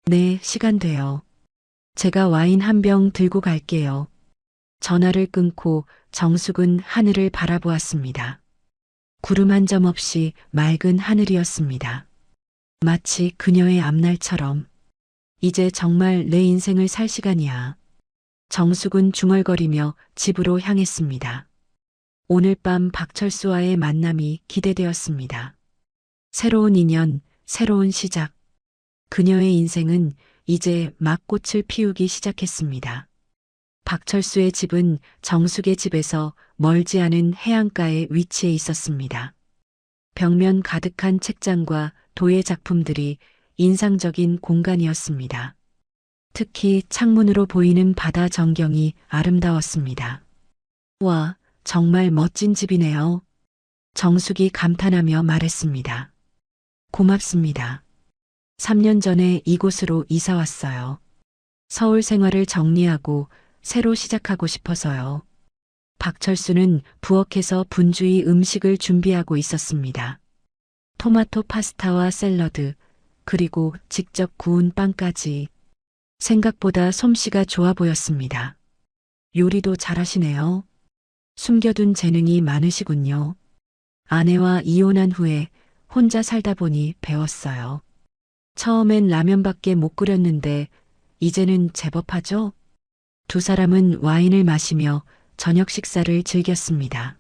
네, 시간 돼요. 제가 와인 한 병 들고 갈게요. 전화를 끊고 정숙은 하늘을 바라보았습니다. 구름 한 점 없이 맑은 하늘이었습니다. 마치 그녀의 앞날처럼. 이제 정말 내 인생을 살 시간이야. 정숙은 중얼거리며 집으로 향했습니다. 오늘 밤 박철수와의 만남이 기대되었습니다. 새로운 인연, 새로운 시작. 그녀의 인생은 이제 막 꽃을 피우기 시작했습니다. 박철수의 집은 정숙의 집에서 멀지 않은 해안가에 위치해 있었습니다. 벽면 가득한 책장과 도예 작품들이 인상적인 공간이었습니다. 특히 창문으로 보이는 바다 전경이 아름다웠습니다. 와, 정말 멋진 집이네요. 정숙이 감탄하며 말했습니다. 고맙습니다. 3년 전에 이곳으로 이사 왔어요. 서울 생활을 정리하고 새로 시작하고 싶어서요. 박철수는 부엌에서 분주히 음식을 준비하고 있었습니다. 토마토 파스타와 샐러드, 그리고 직접 구운 빵까지. 생각보다 솜씨가 좋아 보였습니다. 요리도 잘하시네요. 숨겨둔 재능이 많으시군요. 아내와 이혼한 후에 혼자 살다 보니 배웠어요. 처음엔 라면밖에 못 끓였는데 이제는 제법 하죠? 두 사람은 와인을 마시며 저녁 식사를 즐겼습니다.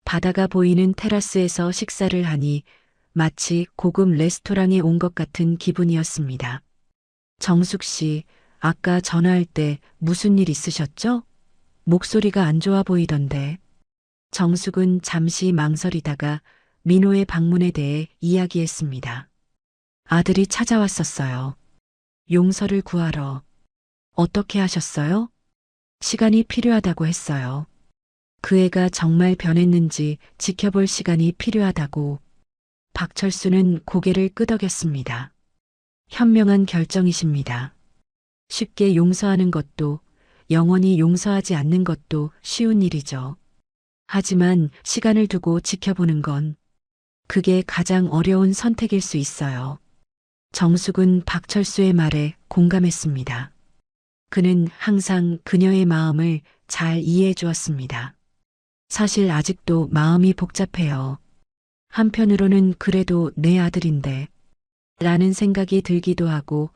바다가 보이는 테라스에서 식사를 하니 마치 고급 레스토랑에 온 것 같은 기분이었습니다. 정숙 씨, 아까 전화할 때 무슨 일 있으셨죠? 목소리가 안 좋아 보이던데. 정숙은 잠시 망설이다가 민호의 방문에 대해 이야기했습니다. 아들이 찾아왔었어요. 용서를 구하러. 어떻게 하셨어요? 시간이 필요하다고 했어요. 그 애가 정말 변했는지 지켜볼 시간이 필요하다고. 박철수는 고개를 끄덕였습니다. 현명한 결정이십니다. 쉽게 용서하는 것도 영원히 용서하지 않는 것도 쉬운 일이죠. 하지만 시간을 두고 지켜보는 건 그게 가장 어려운 선택일 수 있어요. 정숙은 박철수의 말에 공감했습니다. 그는 항상 그녀의 마음을 잘 이해해 주었습니다. 사실 아직도 마음이 복잡해요. 한편으로는 그래도 내 아들인데 라는 생각이 들기도 하고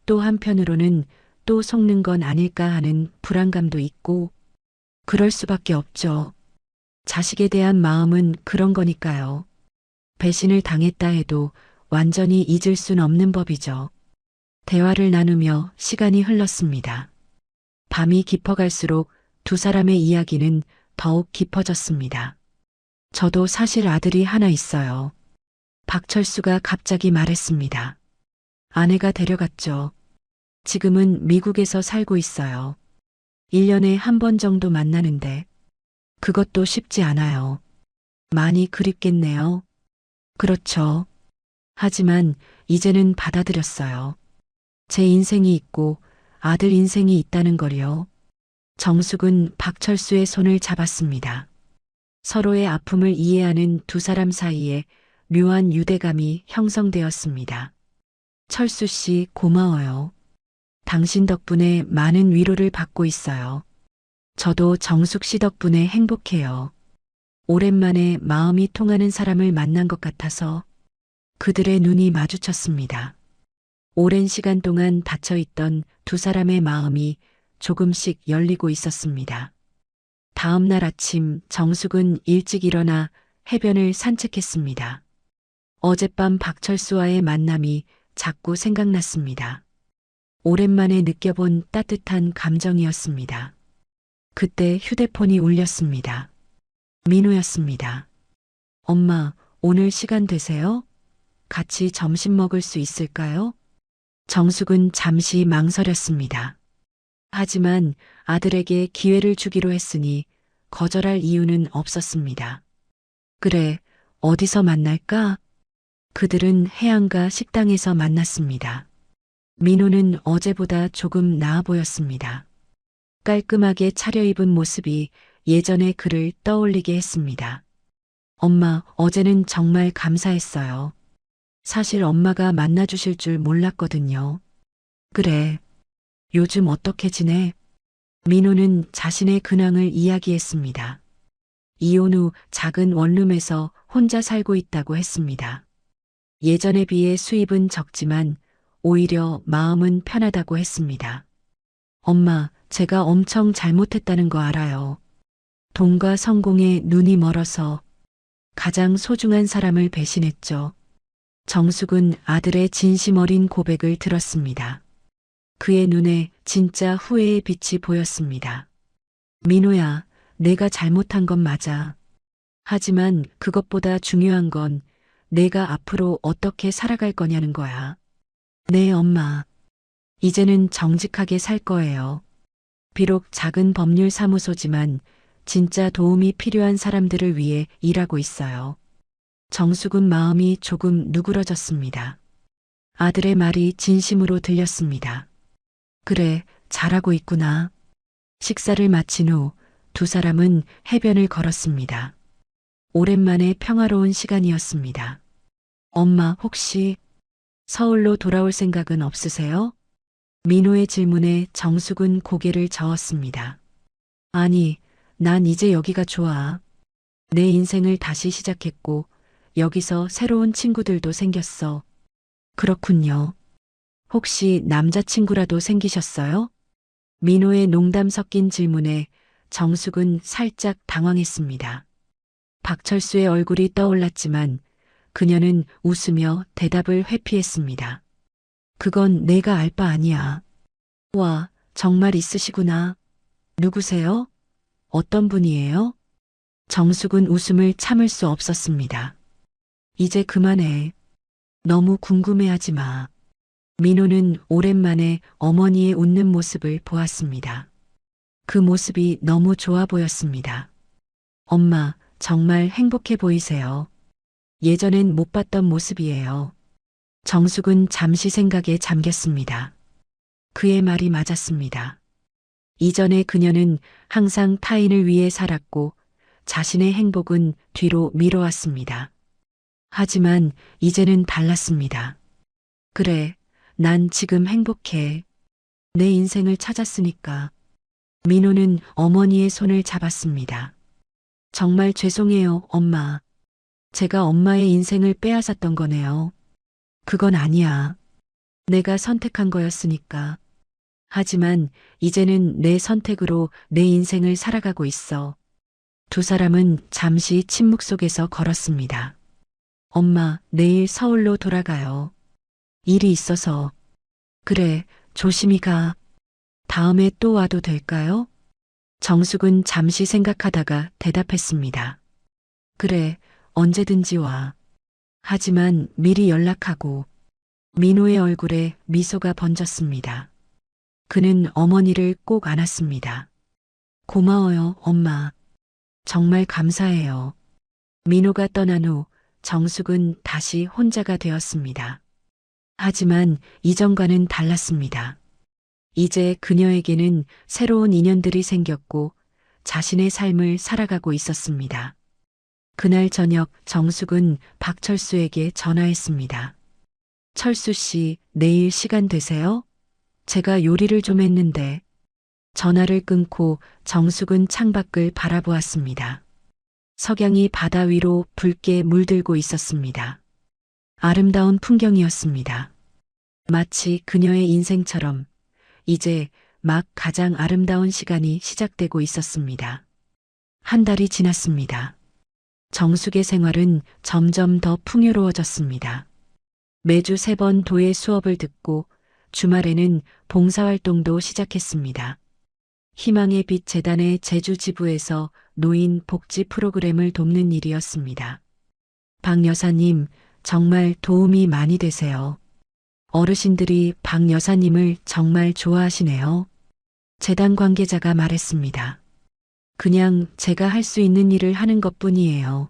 또 한편으로는 또 속는 건 아닐까 하는 불안감도 있고 그럴 수밖에 없죠. 자식에 대한 마음은 그런 거니까요. 배신을 당했다 해도 완전히 잊을 순 없는 법이죠. 대화를 나누며 시간이 흘렀습니다. 밤이 깊어갈수록 두 사람의 이야기는 더욱 깊어졌습니다. 저도 사실 아들이 하나 있어요. 박철수가 갑자기 말했습니다. 아내가 데려갔죠. 지금은 미국에서 살고 있어요. 1년에 한 번 정도 만나는데 그것도 쉽지 않아요. 많이 그립겠네요. 그렇죠. 하지만 이제는 받아들였어요. 제 인생이 있고 아들 인생이 있다는 걸요. 정숙은 박철수의 손을 잡았습니다. 서로의 아픔을 이해하는 두 사람 사이에 묘한 유대감이 형성되었습니다. 철수 씨 고마워요. 당신 덕분에 많은 위로를 받고 있어요. 저도 정숙 씨 덕분에 행복해요. 오랜만에 마음이 통하는 사람을 만난 것 같아서 그들의 눈이 마주쳤습니다. 오랜 시간 동안 닫혀있던 두 사람의 마음이 조금씩 열리고 있었습니다. 다음 날 아침 정숙은 일찍 일어나 해변을 산책했습니다. 어젯밤 박철수와의 만남이 자꾸 생각났습니다. 오랜만에 느껴본 따뜻한 감정이었습니다. 그때 휴대폰이 울렸습니다. 민호였습니다. 엄마, 오늘 시간 되세요? 같이 점심 먹을 수 있을까요? 정숙은 잠시 망설였습니다. 하지만 아들에게 기회를 주기로 했으니 거절할 이유는 없었습니다. 그래, 어디서 만날까? 그들은 해안가 식당에서 만났습니다. 민호는 어제보다 조금 나아 보였습니다. 깔끔하게 차려입은 모습이 예전의 그를 떠올리게 했습니다. 엄마, 어제는 정말 감사했어요. 사실 엄마가 만나주실 줄 몰랐거든요. 그래. 요즘 어떻게 지내? 민호는 자신의 근황을 이야기했습니다. 이혼 후 작은 원룸에서 혼자 살고 있다고 했습니다. 예전에 비해 수입은 적지만 오히려 마음은 편하다고 했습니다. 엄마, 제가 엄청 잘못했다는 거 알아요. 돈과 성공에 눈이 멀어서 가장 소중한 사람을 배신했죠. 정숙은 아들의 진심 어린 고백을 들었습니다. 그의 눈에 진짜 후회의 빛이 보였습니다. 민호야, 내가 잘못한 건 맞아. 하지만 그것보다 중요한 건 내가 앞으로 어떻게 살아갈 거냐는 거야. 네, 엄마. 이제는 정직하게 살 거예요. 비록 작은 법률 사무소지만 진짜 도움이 필요한 사람들을 위해 일하고 있어요. 정숙은 마음이 조금 누그러졌습니다. 아들의 말이 진심으로 들렸습니다. 그래, 잘하고 있구나. 식사를 마친 후 두 사람은 해변을 걸었습니다. 오랜만에 평화로운 시간이었습니다. 엄마, 혹시 서울로 돌아올 생각은 없으세요? 민호의 질문에 정숙은 고개를 저었습니다. 아니, 난 이제 여기가 좋아. 내 인생을 다시 시작했고 여기서 새로운 친구들도 생겼어. 그렇군요. 혹시 남자친구라도 생기셨어요? 민호의 농담 섞인 질문에 정숙은 살짝 당황했습니다. 박철수의 얼굴이 떠올랐지만 그녀는 웃으며 대답을 회피했습니다. 그건 내가 알 바 아니야. 와, 정말 있으시구나. 누구세요? 어떤 분이에요? 정숙은 웃음을 참을 수 없었습니다. 이제 그만해. 너무 궁금해하지 마. 민호는 오랜만에 어머니의 웃는 모습을 보았습니다. 그 모습이 너무 좋아 보였습니다. 엄마, 정말 행복해 보이세요. 예전엔 못 봤던 모습이에요. 정숙은 잠시 생각에 잠겼습니다. 그의 말이 맞았습니다. 이전에 그녀는 항상 타인을 위해 살았고 자신의 행복은 뒤로 미뤄왔습니다. 하지만 이제는 달랐습니다. 그래, 난 지금 행복해. 내 인생을 찾았으니까. 민호는 어머니의 손을 잡았습니다. 정말 죄송해요, 엄마. 제가 엄마의 인생을 빼앗았던 거네요. 그건 아니야. 내가 선택한 거였으니까. 하지만 이제는 내 선택으로 내 인생을 살아가고 있어. 두 사람은 잠시 침묵 속에서 걸었습니다. 엄마, 내일 서울로 돌아가요. 일이 있어서. 그래, 조심히 가. 다음에 또 와도 될까요? 정숙은 잠시 생각하다가 대답했습니다. 그래, 언제든지 와. 하지만 미리 연락하고. 민호의 얼굴에 미소가 번졌습니다. 그는 어머니를 꼭 안았습니다. 고마워요, 엄마. 정말 감사해요. 민호가 떠난 후 정숙은 다시 혼자가 되었습니다. 하지만 이전과는 달랐습니다. 이제 그녀에게는 새로운 인연들이 생겼고 자신의 삶을 살아가고 있었습니다. 그날 저녁 정숙은 박철수에게 전화했습니다. 철수 씨, 내일 시간 되세요? 제가 요리를 좀 했는데. 전화를 끊고 정숙은 창밖을 바라보았습니다. 석양이 바다 위로 붉게 물들고 있었습니다. 아름다운 풍경이었습니다. 마치 그녀의 인생처럼 이제 막 가장 아름다운 시간이 시작되고 있었습니다. 한 달이 지났습니다. 정숙의 생활은 점점 더 풍요로워졌습니다. 매주 3번 도예 수업을 듣고 주말에는 봉사활동도 시작했습니다. 희망의 빛 재단의 제주 지부에서 노인 복지 프로그램을 돕는 일이었습니다. 박 여사님, 정말 도움이 많이 되세요. 어르신들이 박 여사님을 정말 좋아하시네요. 재단 관계자가 말했습니다. 그냥 제가 할 수 있는 일을 하는 것뿐이에요.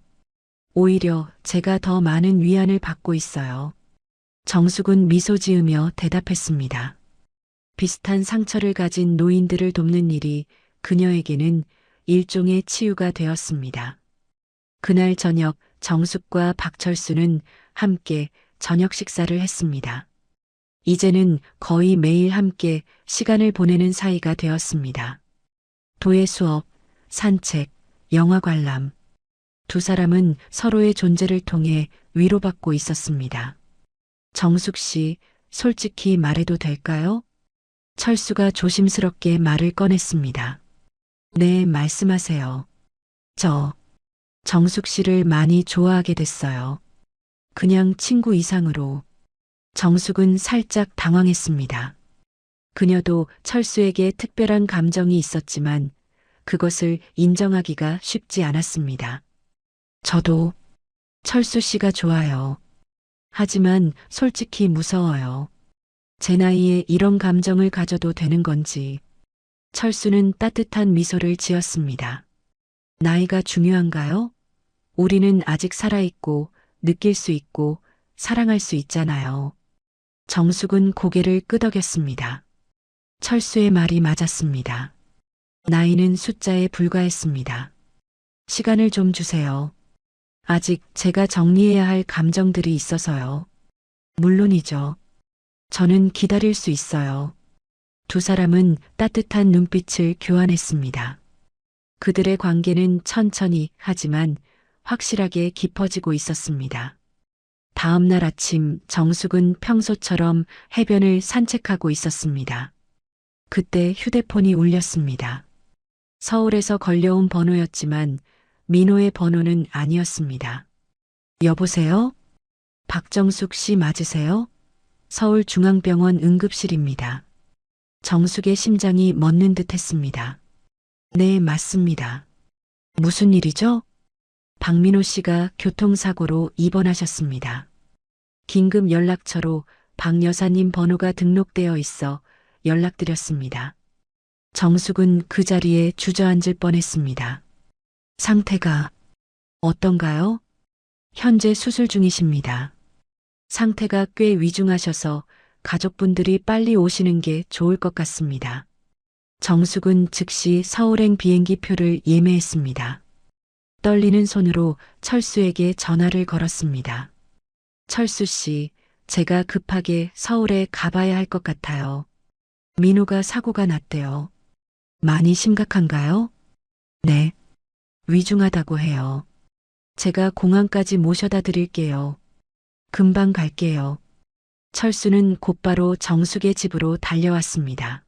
오히려 제가 더 많은 위안을 받고 있어요. 정숙은 미소 지으며 대답했습니다. 비슷한 상처를 가진 노인들을 돕는 일이 그녀에게는 일종의 치유가 되었습니다. 그날 저녁 정숙과 박철수는 함께 저녁 식사를 했습니다. 이제는 거의 매일 함께 시간을 보내는 사이가 되었습니다. 도예 수업, 산책, 영화 관람. 두 사람은 서로의 존재를 통해 위로받고 있었습니다. 정숙 씨, 솔직히 말해도 될까요? 철수가 조심스럽게 말을 꺼냈습니다. 네, 말씀하세요. 저, 정숙 씨를 많이 좋아하게 됐어요. 그냥 친구 이상으로. 정숙은 살짝 당황했습니다. 그녀도 철수에게 특별한 감정이 있었지만 그것을 인정하기가 쉽지 않았습니다. 저도 철수 씨가 좋아요. 하지만 솔직히 무서워요. 제 나이에 이런 감정을 가져도 되는 건지. 철수는 따뜻한 미소를 지었습니다. 나이가 중요한가요? 우리는 아직 살아있고 느낄 수 있고 사랑할 수 있잖아요. 정숙은 고개를 끄덕였습니다. 철수의 말이 맞았습니다. 나이는 숫자에 불과했습니다. 시간을 좀 주세요. 아직 제가 정리해야 할 감정들이 있어서요. 물론이죠. 저는 기다릴 수 있어요. 두 사람은 따뜻한 눈빛을 교환했습니다. 그들의 관계는 천천히 하지만 확실하게 깊어지고 있었습니다. 다음 날 아침 정숙은 평소처럼 해변을 산책하고 있었습니다. 그때 휴대폰이 울렸습니다. 서울에서 걸려온 번호였지만 민호의 번호는 아니었습니다. 여보세요? 박정숙 씨 맞으세요? 서울중앙병원 응급실입니다. 정숙의 심장이 멎는 듯 했습니다. 네, 맞습니다. 무슨 일이죠? 박민호 씨가 교통사고로 입원하셨습니다. 긴급 연락처로 박 여사님 번호가 등록되어 있어 연락드렸습니다. 정숙은 그 자리에 주저앉을 뻔했습니다. 상태가 어떤가요? 현재 수술 중이십니다. 상태가 꽤 위중하셔서 가족분들이 빨리 오시는 게 좋을 것 같습니다. 정숙은 즉시 서울행 비행기 표를 예매했습니다. 떨리는 손으로 철수에게 전화를 걸었습니다. 철수 씨, 제가 급하게 서울에 가봐야 할 것 같아요. 민호가 사고가 났대요. 많이 심각한가요? 네. 위중하다고 해요. 제가 공항까지 모셔다 드릴게요. 금방 갈게요. 철수는 곧바로 정숙의 집으로 달려왔습니다.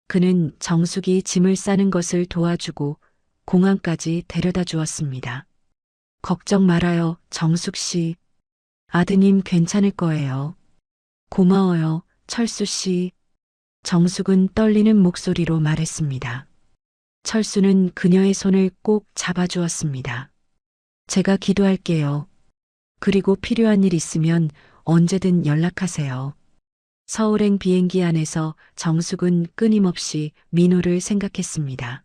그는 정숙이 짐을 싸는 것을 도와주고 공항까지 데려다 주었습니다. 걱정 말아요, 정숙 씨. 아드님 괜찮을 거예요. 고마워요, 철수 씨. 정숙은 떨리는 목소리로 말했습니다. 철수는 그녀의 손을 꼭 잡아주었습니다. 제가 기도할게요. 그리고 필요한 일 있으면 언제든 연락하세요. 서울행 비행기 안에서 정숙은 끊임없이 민호를 생각했습니다.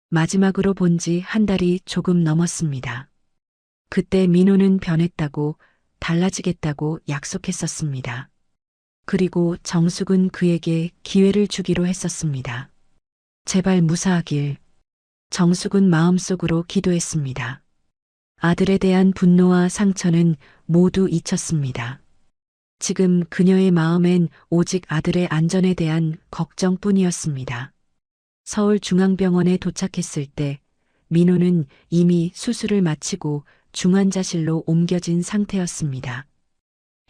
마지막으로 본 지 한 달이 조금 넘었습니다. 그때 민호는 변했다고, 달라지겠다고 약속했었습니다. 그리고 정숙은 그에게 기회를 주기로 했었습니다. 제발 무사하길. 정숙은 마음속으로 기도했습니다. 아들에 대한 분노와 상처는 모두 잊혔습니다. 지금 그녀의 마음엔 오직 아들의 안전에 대한 걱정뿐이었습니다. 서울중앙병원에 도착했을 때 민호는 이미 수술을 마치고 중환자실로 옮겨진 상태였습니다.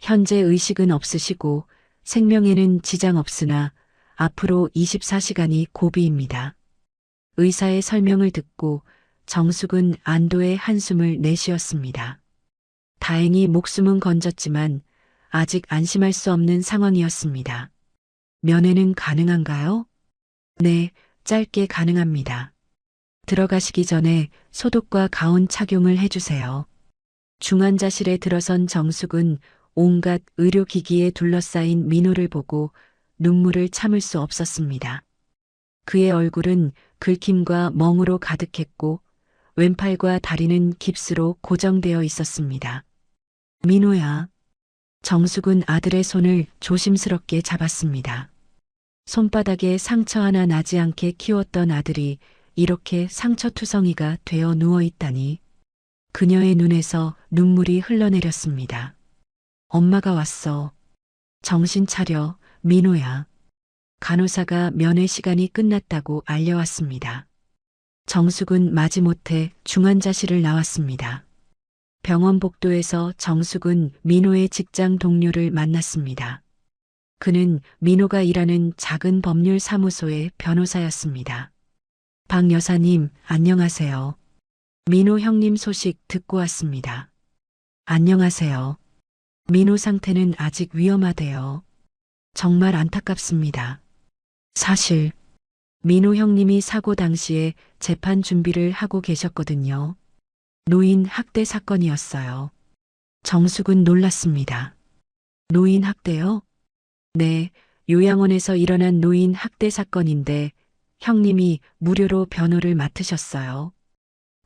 현재 의식은 없으시고 생명에는 지장 없으나 앞으로 24시간이 고비입니다. 의사의 설명을 듣고 정숙은 안도의 한숨을 내쉬었습니다. 다행히 목숨은 건졌지만 아직 안심할 수 없는 상황이었습니다. 면회는 가능한가요? 네, 짧게 가능합니다. 들어가시기 전에 소독과 가운 착용을 해주세요. 중환자실에 들어선 정숙은 온갖 의료기기에 둘러싸인 민호를 보고 눈물을 참을 수 없었습니다. 그의 얼굴은 긁힘과 멍으로 가득했고 왼팔과 다리는 깁스로 고정되어 있었습니다. 민호야. 정숙은 아들의 손을 조심스럽게 잡았습니다. 손바닥에 상처 하나 나지 않게 키웠던 아들이 이렇게 상처투성이가 되어 누워 있다니. 그녀의 눈에서 눈물이 흘러내렸습니다. 엄마가 왔어. 정신 차려, 민호야. 간호사가 면회 시간이 끝났다고 알려왔습니다. 정숙은 마지못해 중환자실을 나왔습니다. 병원 복도에서 정숙은 민호의 직장 동료를 만났습니다. 그는 민호가 일하는 작은 법률 사무소의 변호사였습니다. 박 여사님, 안녕하세요. 민호 형님 소식 듣고 왔습니다. 안녕하세요. 민호 상태는 아직 위험하대요. 정말 안타깝습니다. 사실 민호 형님이 사고 당시에 재판 준비를 하고 계셨거든요. 노인 학대 사건이었어요. 정숙은 놀랐습니다. 노인 학대요? 네, 요양원에서 일어난 노인 학대 사건인데 형님이 무료로 변호를 맡으셨어요.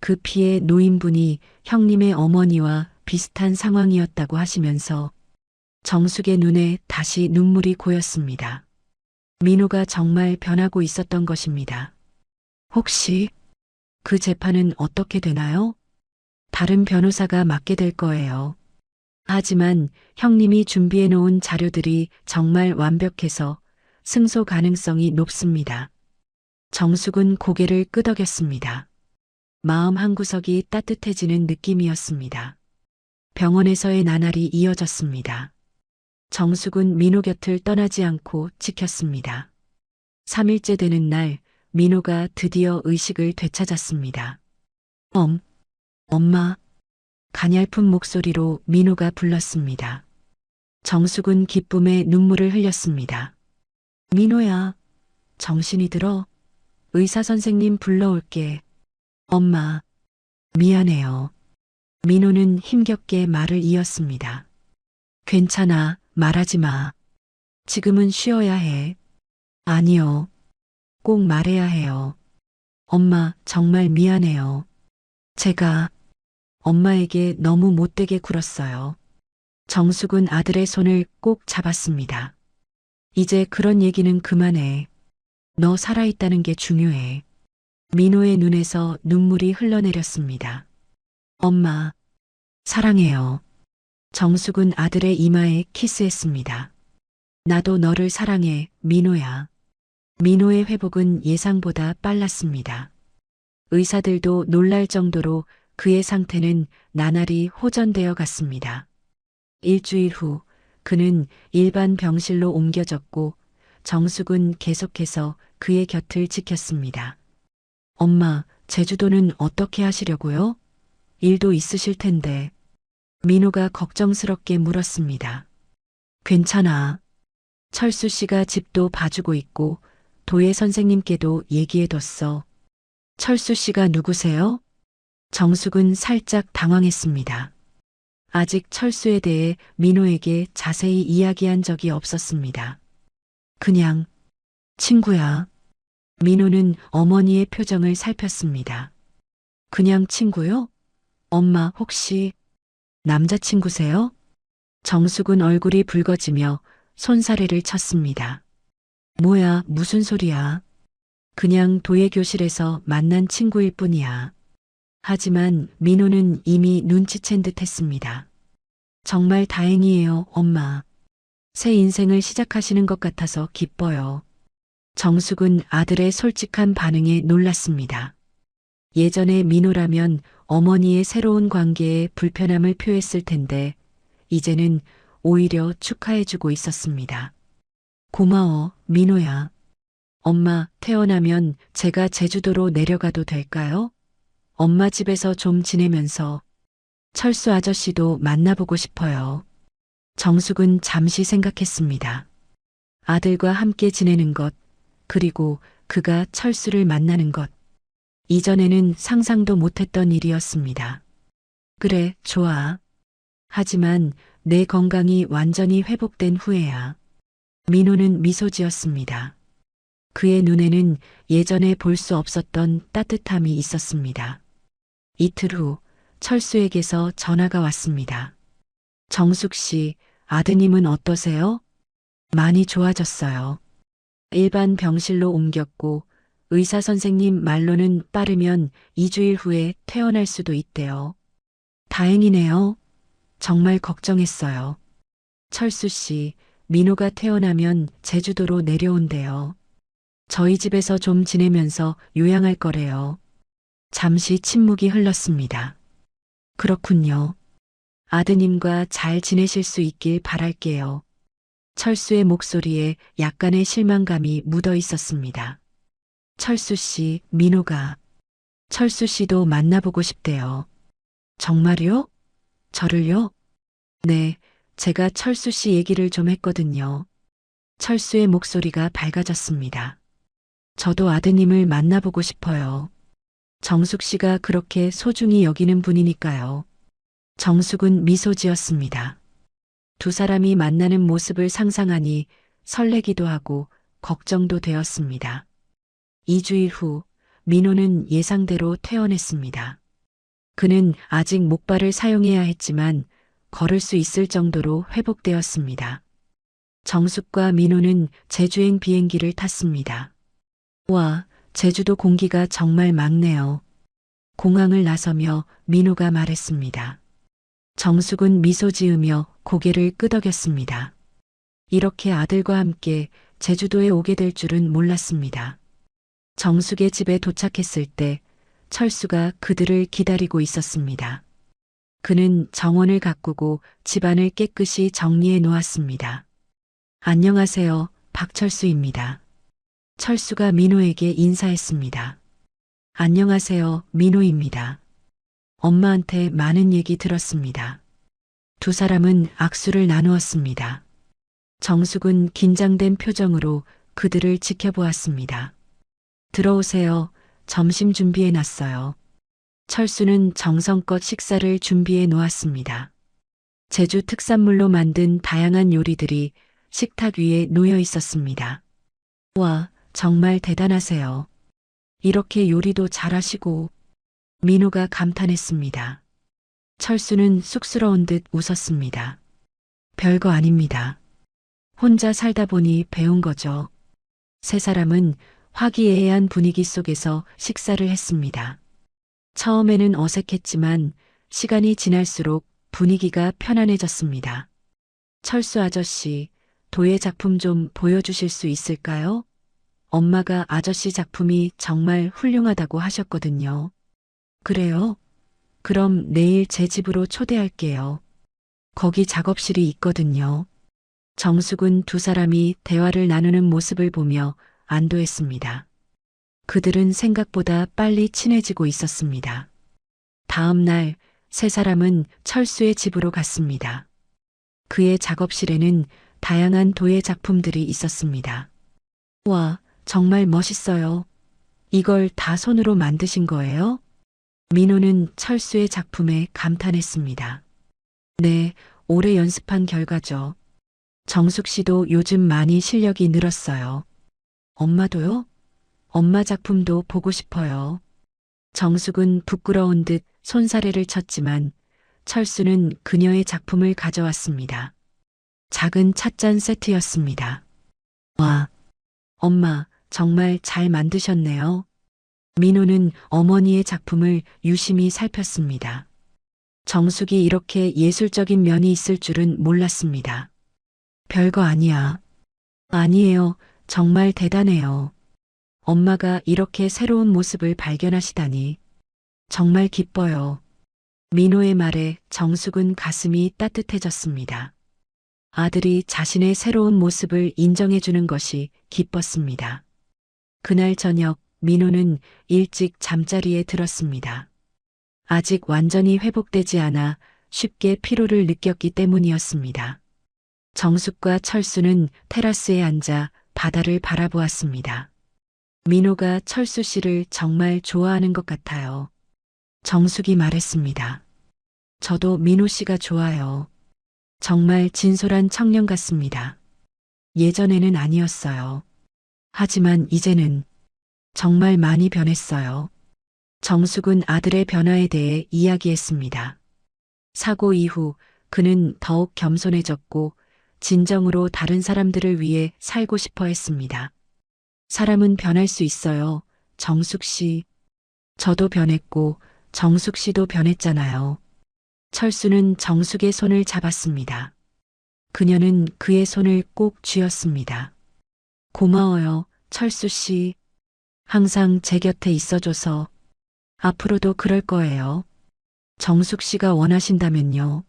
그 피해 노인분이 형님의 어머니와 비슷한 상황이었다고 하시면서 정숙의 눈에 다시 눈물이 고였습니다. 민호가 정말 변하고 있었던 것입니다. 혹시 그 재판은 어떻게 되나요? 다른 변호사가 맡게 될 거예요. 하지만 형님이 준비해 놓은 자료들이 정말 완벽해서 승소 가능성이 높습니다. 정숙은 고개를 끄덕였습니다. 마음 한구석이 따뜻해지는 느낌이었습니다. 병원에서의 나날이 이어졌습니다. 정숙은 민호 곁을 떠나지 않고 지켰습니다. 3일째 되는 날 민호가 드디어 의식을 되찾았습니다. 엄마. 가냘픈 목소리로 민호가 불렀습니다. 정숙은 기쁨에 눈물을 흘렸습니다. 민호야, 정신이 들어? 의사 선생님 불러올게. 엄마, 미안해요. 민호는 힘겹게 말을 이었습니다. 괜찮아, 말하지 마. 지금은 쉬어야 해. 아니요. 꼭 말해야 해요. 엄마, 정말 미안해요. 제가 엄마에게 너무 못되게 굴었어요. 정숙은 아들의 손을 꼭 잡았습니다. 이제 그런 얘기는 그만해. 너 살아있다는 게 중요해. 민호의 눈에서 눈물이 흘러내렸습니다. 엄마, 사랑해요. 정숙은 아들의 이마에 키스했습니다. 나도 너를 사랑해, 민호야. 민호의 회복은 예상보다 빨랐습니다. 의사들도 놀랄 정도로 그의 상태는 나날이 호전되어 갔습니다. 일주일 후 그는 일반 병실로 옮겨졌고 정숙은 계속해서 그의 곁을 지켰습니다. 엄마, 제주도는 어떻게 하시려고요? 일도 있으실 텐데. 민호가 걱정스럽게 물었습니다. 괜찮아. 철수 씨가 집도 봐주고 있고 도예 선생님께도 얘기해뒀어. 철수 씨가 누구세요? 정숙은 살짝 당황했습니다. 아직 철수에 대해 민호에게 자세히 이야기한 적이 없었습니다. 그냥 친구야. 민호는 어머니의 표정을 살폈습니다. 그냥 친구요? 엄마 혹시 남자친구세요? 정숙은 얼굴이 붉어지며 손사래를 쳤습니다. 뭐야, 무슨 소리야. 그냥 도예교실에서 만난 친구일 뿐이야. 하지만 민호는 이미 눈치챈 듯 했습니다. 정말 다행이에요, 엄마. 새 인생을 시작하시는 것 같아서 기뻐요. 정숙은 아들의 솔직한 반응에 놀랐습니다. 예전에 민호라면 어머니의 새로운 관계에 불편함을 표했을 텐데 이제는 오히려 축하해주고 있었습니다. 고마워, 민호야. 엄마, 태어나면 제가 제주도로 내려가도 될까요? 엄마 집에서 좀 지내면서 철수 아저씨도 만나보고 싶어요. 정숙은 잠시 생각했습니다. 아들과 함께 지내는 것, 그리고 그가 철수를 만나는 것. 이전에는 상상도 못했던 일이었습니다. 그래, 좋아. 하지만 내 건강이 완전히 회복된 후에야. 민호는 미소 지었습니다. 그의 눈에는 예전에 볼 수 없었던 따뜻함이 있었습니다. 이틀 후 철수에게서 전화가 왔습니다. 정숙 씨, 아드님은 어떠세요? 많이 좋아졌어요. 일반 병실로 옮겼고 의사 선생님 말로는 빠르면 2주일 후에 퇴원할 수도 있대요. 다행이네요. 정말 걱정했어요. 철수 씨, 민호가 퇴원하면 제주도로 내려온대요. 저희 집에서 좀 지내면서 요양할 거래요. 잠시 침묵이 흘렀습니다. 그렇군요. 아드님과 잘 지내실 수 있길 바랄게요. 철수의 목소리에 약간의 실망감이 묻어 있었습니다. 철수 씨, 민호가. 철수 씨도 만나보고 싶대요. 정말요? 저를요? 네, 제가 철수 씨 얘기를 좀 했거든요. 철수의 목소리가 밝아졌습니다. 저도 아드님을 만나보고 싶어요. 정숙 씨가 그렇게 소중히 여기는 분이니까요. 정숙은 미소 지었습니다. 두 사람이 만나는 모습을 상상하니 설레기도 하고 걱정도 되었습니다. 2주일 후 민호는 예상대로 퇴원했습니다. 그는 아직 목발을 사용해야 했지만 걸을 수 있을 정도로 회복되었습니다. 정숙과 민호는 제주행 비행기를 탔습니다. 와, 제주도 공기가 정말 맑네요. 공항을 나서며 민호가 말했습니다. 정숙은 미소 지으며 고개를 끄덕였습니다. 이렇게 아들과 함께 제주도에 오게 될 줄은 몰랐습니다. 정숙의 집에 도착했을 때 철수가 그들을 기다리고 있었습니다. 그는 정원을 가꾸고 집안을 깨끗이 정리해 놓았습니다. 안녕하세요, 박철수입니다. 철수가 민호에게 인사했습니다. 안녕하세요, 민호입니다. 엄마한테 많은 얘기 들었습니다. 두 사람은 악수를 나누었습니다. 정숙은 긴장된 표정으로 그들을 지켜보았습니다. 들어오세요. 점심 준비해 놨어요. 철수는 정성껏 식사를 준비해 놓았습니다. 제주 특산물로 만든 다양한 요리들이 식탁 위에 놓여 있었습니다. 와, 정말 대단하세요. 이렇게 요리도 잘하시고. 민호가 감탄했습니다. 철수는 쑥스러운 듯 웃었습니다. 별거 아닙니다. 혼자 살다 보니 배운 거죠. 세 사람은 화기애애한 분위기 속에서 식사를 했습니다. 처음에는 어색했지만 시간이 지날수록 분위기가 편안해졌습니다. 철수 아저씨, 도예 작품 좀 보여주실 수 있을까요? 엄마가 아저씨 작품이 정말 훌륭하다고 하셨거든요. 그래요? 그럼 내일 제 집으로 초대할게요. 거기 작업실이 있거든요. 정숙은 두 사람이 대화를 나누는 모습을 보며 안도했습니다. 그들은 생각보다 빨리 친해지고 있었습니다. 다음 날 세 사람은 철수의 집으로 갔습니다. 그의 작업실에는 다양한 도예 작품들이 있었습니다. 와, 정말 멋있어요. 이걸 다 손으로 만드신 거예요? 민호는 철수의 작품에 감탄했습니다. 네, 오래 연습한 결과죠. 정숙 씨도 요즘 많이 실력이 늘었어요. 엄마도요? 엄마 작품도 보고 싶어요. 정숙은 부끄러운 듯 손사래를 쳤지만 철수는 그녀의 작품을 가져왔습니다. 작은 찻잔 세트였습니다. 와, 엄마, 정말 잘 만드셨네요. 민호는 어머니의 작품을 유심히 살폈습니다. 정숙이 이렇게 예술적인 면이 있을 줄은 몰랐습니다. 별거 아니야. 아니에요. 정말 대단해요. 엄마가 이렇게 새로운 모습을 발견하시다니. 정말 기뻐요. 민호의 말에 정숙은 가슴이 따뜻해졌습니다. 아들이 자신의 새로운 모습을 인정해주는 것이 기뻤습니다. 그날 저녁 민호는 일찍 잠자리에 들었습니다. 아직 완전히 회복되지 않아 쉽게 피로를 느꼈기 때문이었습니다. 정숙과 철수는 테라스에 앉아 바다를 바라보았습니다. 민호가 철수 씨를 정말 좋아하는 것 같아요. 정숙이 말했습니다. 저도 민호 씨가 좋아요. 정말 진솔한 청년 같습니다. 예전에는 아니었어요. 하지만 이제는 정말 많이 변했어요. 정숙은 아들의 변화에 대해 이야기했습니다. 사고 이후 그는 더욱 겸손해졌고 진정으로 다른 사람들을 위해 살고 싶어 했습니다. 사람은 변할 수 있어요. 정숙 씨. 저도 변했고 정숙 씨도 변했잖아요. 철수는 정숙의 손을 잡았습니다. 그녀는 그의 손을 꼭 쥐었습니다. 고마워요, 철수 씨. 항상 제 곁에 있어줘서 앞으로도 그럴 거예요. 정숙 씨가 원하신다면요.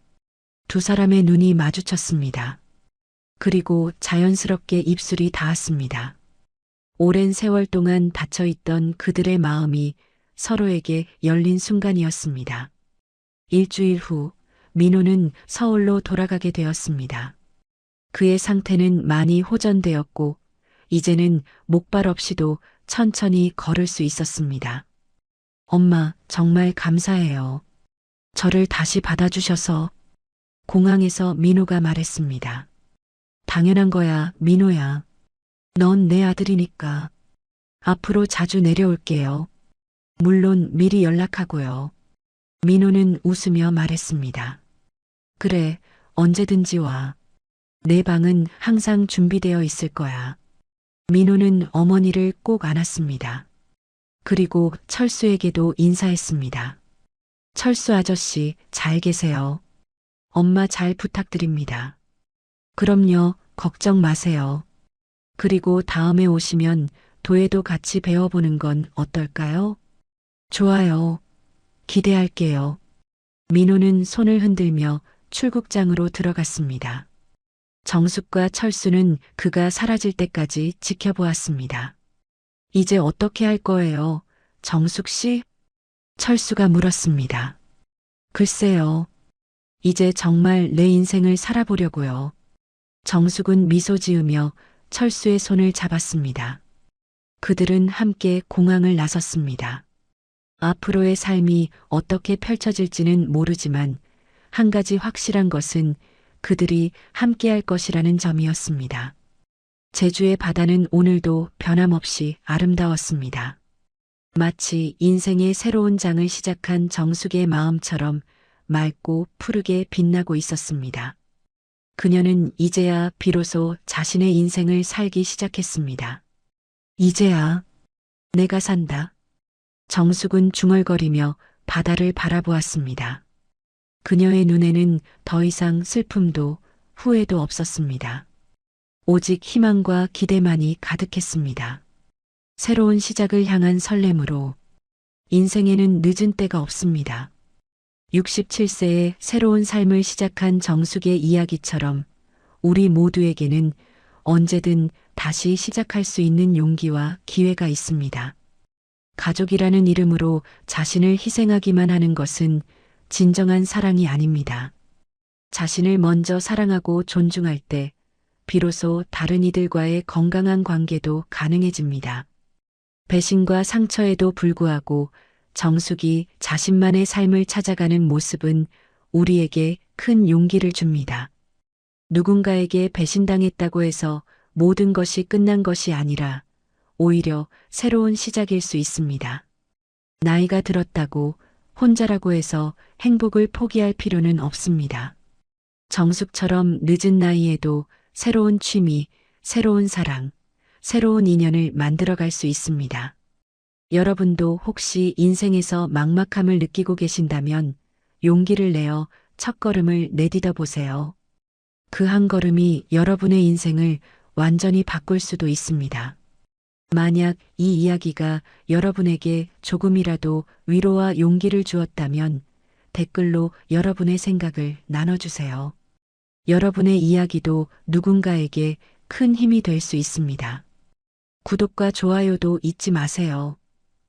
두 사람의 눈이 마주쳤습니다. 그리고 자연스럽게 입술이 닿았습니다. 오랜 세월 동안 닫혀있던 그들의 마음이 서로에게 열린 순간이었습니다. 일주일 후 민호는 서울로 돌아가게 되었습니다. 그의 상태는 많이 호전되었고 이제는 목발 없이도 천천히 걸을 수 있었습니다. 엄마, 정말 감사해요. 저를 다시 받아주셔서. 공항에서 민호가 말했습니다. 당연한 거야, 민호야. 넌 내 아들이니까. 앞으로 자주 내려올게요. 물론 미리 연락하고요. 민호는 웃으며 말했습니다. 그래, 언제든지 와. 내 방은 항상 준비되어 있을 거야. 민호는 어머니를 꼭 안았습니다. 그리고 철수에게도 인사했습니다. 철수 아저씨, 잘 계세요. 엄마 잘 부탁드립니다. 그럼요, 걱정 마세요. 그리고 다음에 오시면 도예도 같이 배워보는 건 어떨까요? 좋아요. 기대할게요. 민호는 손을 흔들며 출국장으로 들어갔습니다. 정숙과 철수는 그가 사라질 때까지 지켜보았습니다. 이제 어떻게 할 거예요, 정숙 씨? 철수가 물었습니다. 글쎄요. 이제 정말 내 인생을 살아보려고요. 정숙은 미소 지으며 철수의 손을 잡았습니다. 그들은 함께 공항을 나섰습니다. 앞으로의 삶이 어떻게 펼쳐질지는 모르지만 한 가지 확실한 것은 그들이 함께할 것이라는 점이었습니다. 제주의 바다는 오늘도 변함없이 아름다웠습니다. 마치 인생의 새로운 장을 시작한 정숙의 마음처럼 맑고 푸르게 빛나고 있었습니다. 그녀는 이제야 비로소 자신의 인생을 살기 시작했습니다. 이제야 내가 산다. 정숙은 중얼거리며 바다를 바라보았습니다. 그녀의 눈에는 더 이상 슬픔도 후회도 없었습니다. 오직 희망과 기대만이 가득했습니다. 새로운 시작을 향한 설렘으로 인생에는 늦은 때가 없습니다. 67세에 새로운 삶을 시작한 정숙의 이야기처럼 우리 모두에게는 언제든 다시 시작할 수 있는 용기와 기회가 있습니다. 가족이라는 이름으로 자신을 희생하기만 하는 것은 진정한 사랑이 아닙니다. 자신을 먼저 사랑하고 존중할 때 비로소 다른 이들과의 건강한 관계도 가능해집니다. 배신과 상처에도 불구하고 정숙이 자신만의 삶을 찾아가는 모습은 우리에게 큰 용기를 줍니다. 누군가에게 배신당했다고 해서 모든 것이 끝난 것이 아니라 오히려 새로운 시작일 수 있습니다. 나이가 들었다고 혼자라고 해서 행복을 포기할 필요는 없습니다. 정숙처럼 늦은 나이에도 새로운 취미, 새로운 사랑, 새로운 인연을 만들어갈 수 있습니다. 여러분도 혹시 인생에서 막막함을 느끼고 계신다면 용기를 내어 첫걸음을 내디뎌 보세요. 그 한 걸음이 여러분의 인생을 완전히 바꿀 수도 있습니다. 만약 이 이야기가 여러분에게 조금이라도 위로와 용기를 주었다면 댓글로 여러분의 생각을 나눠주세요. 여러분의 이야기도 누군가에게 큰 힘이 될 수 있습니다. 구독과 좋아요도 잊지 마세요.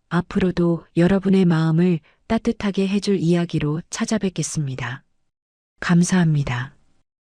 앞으로도 여러분의 마음을 따뜻하게 해줄 이야기로 찾아뵙겠습니다. 감사합니다.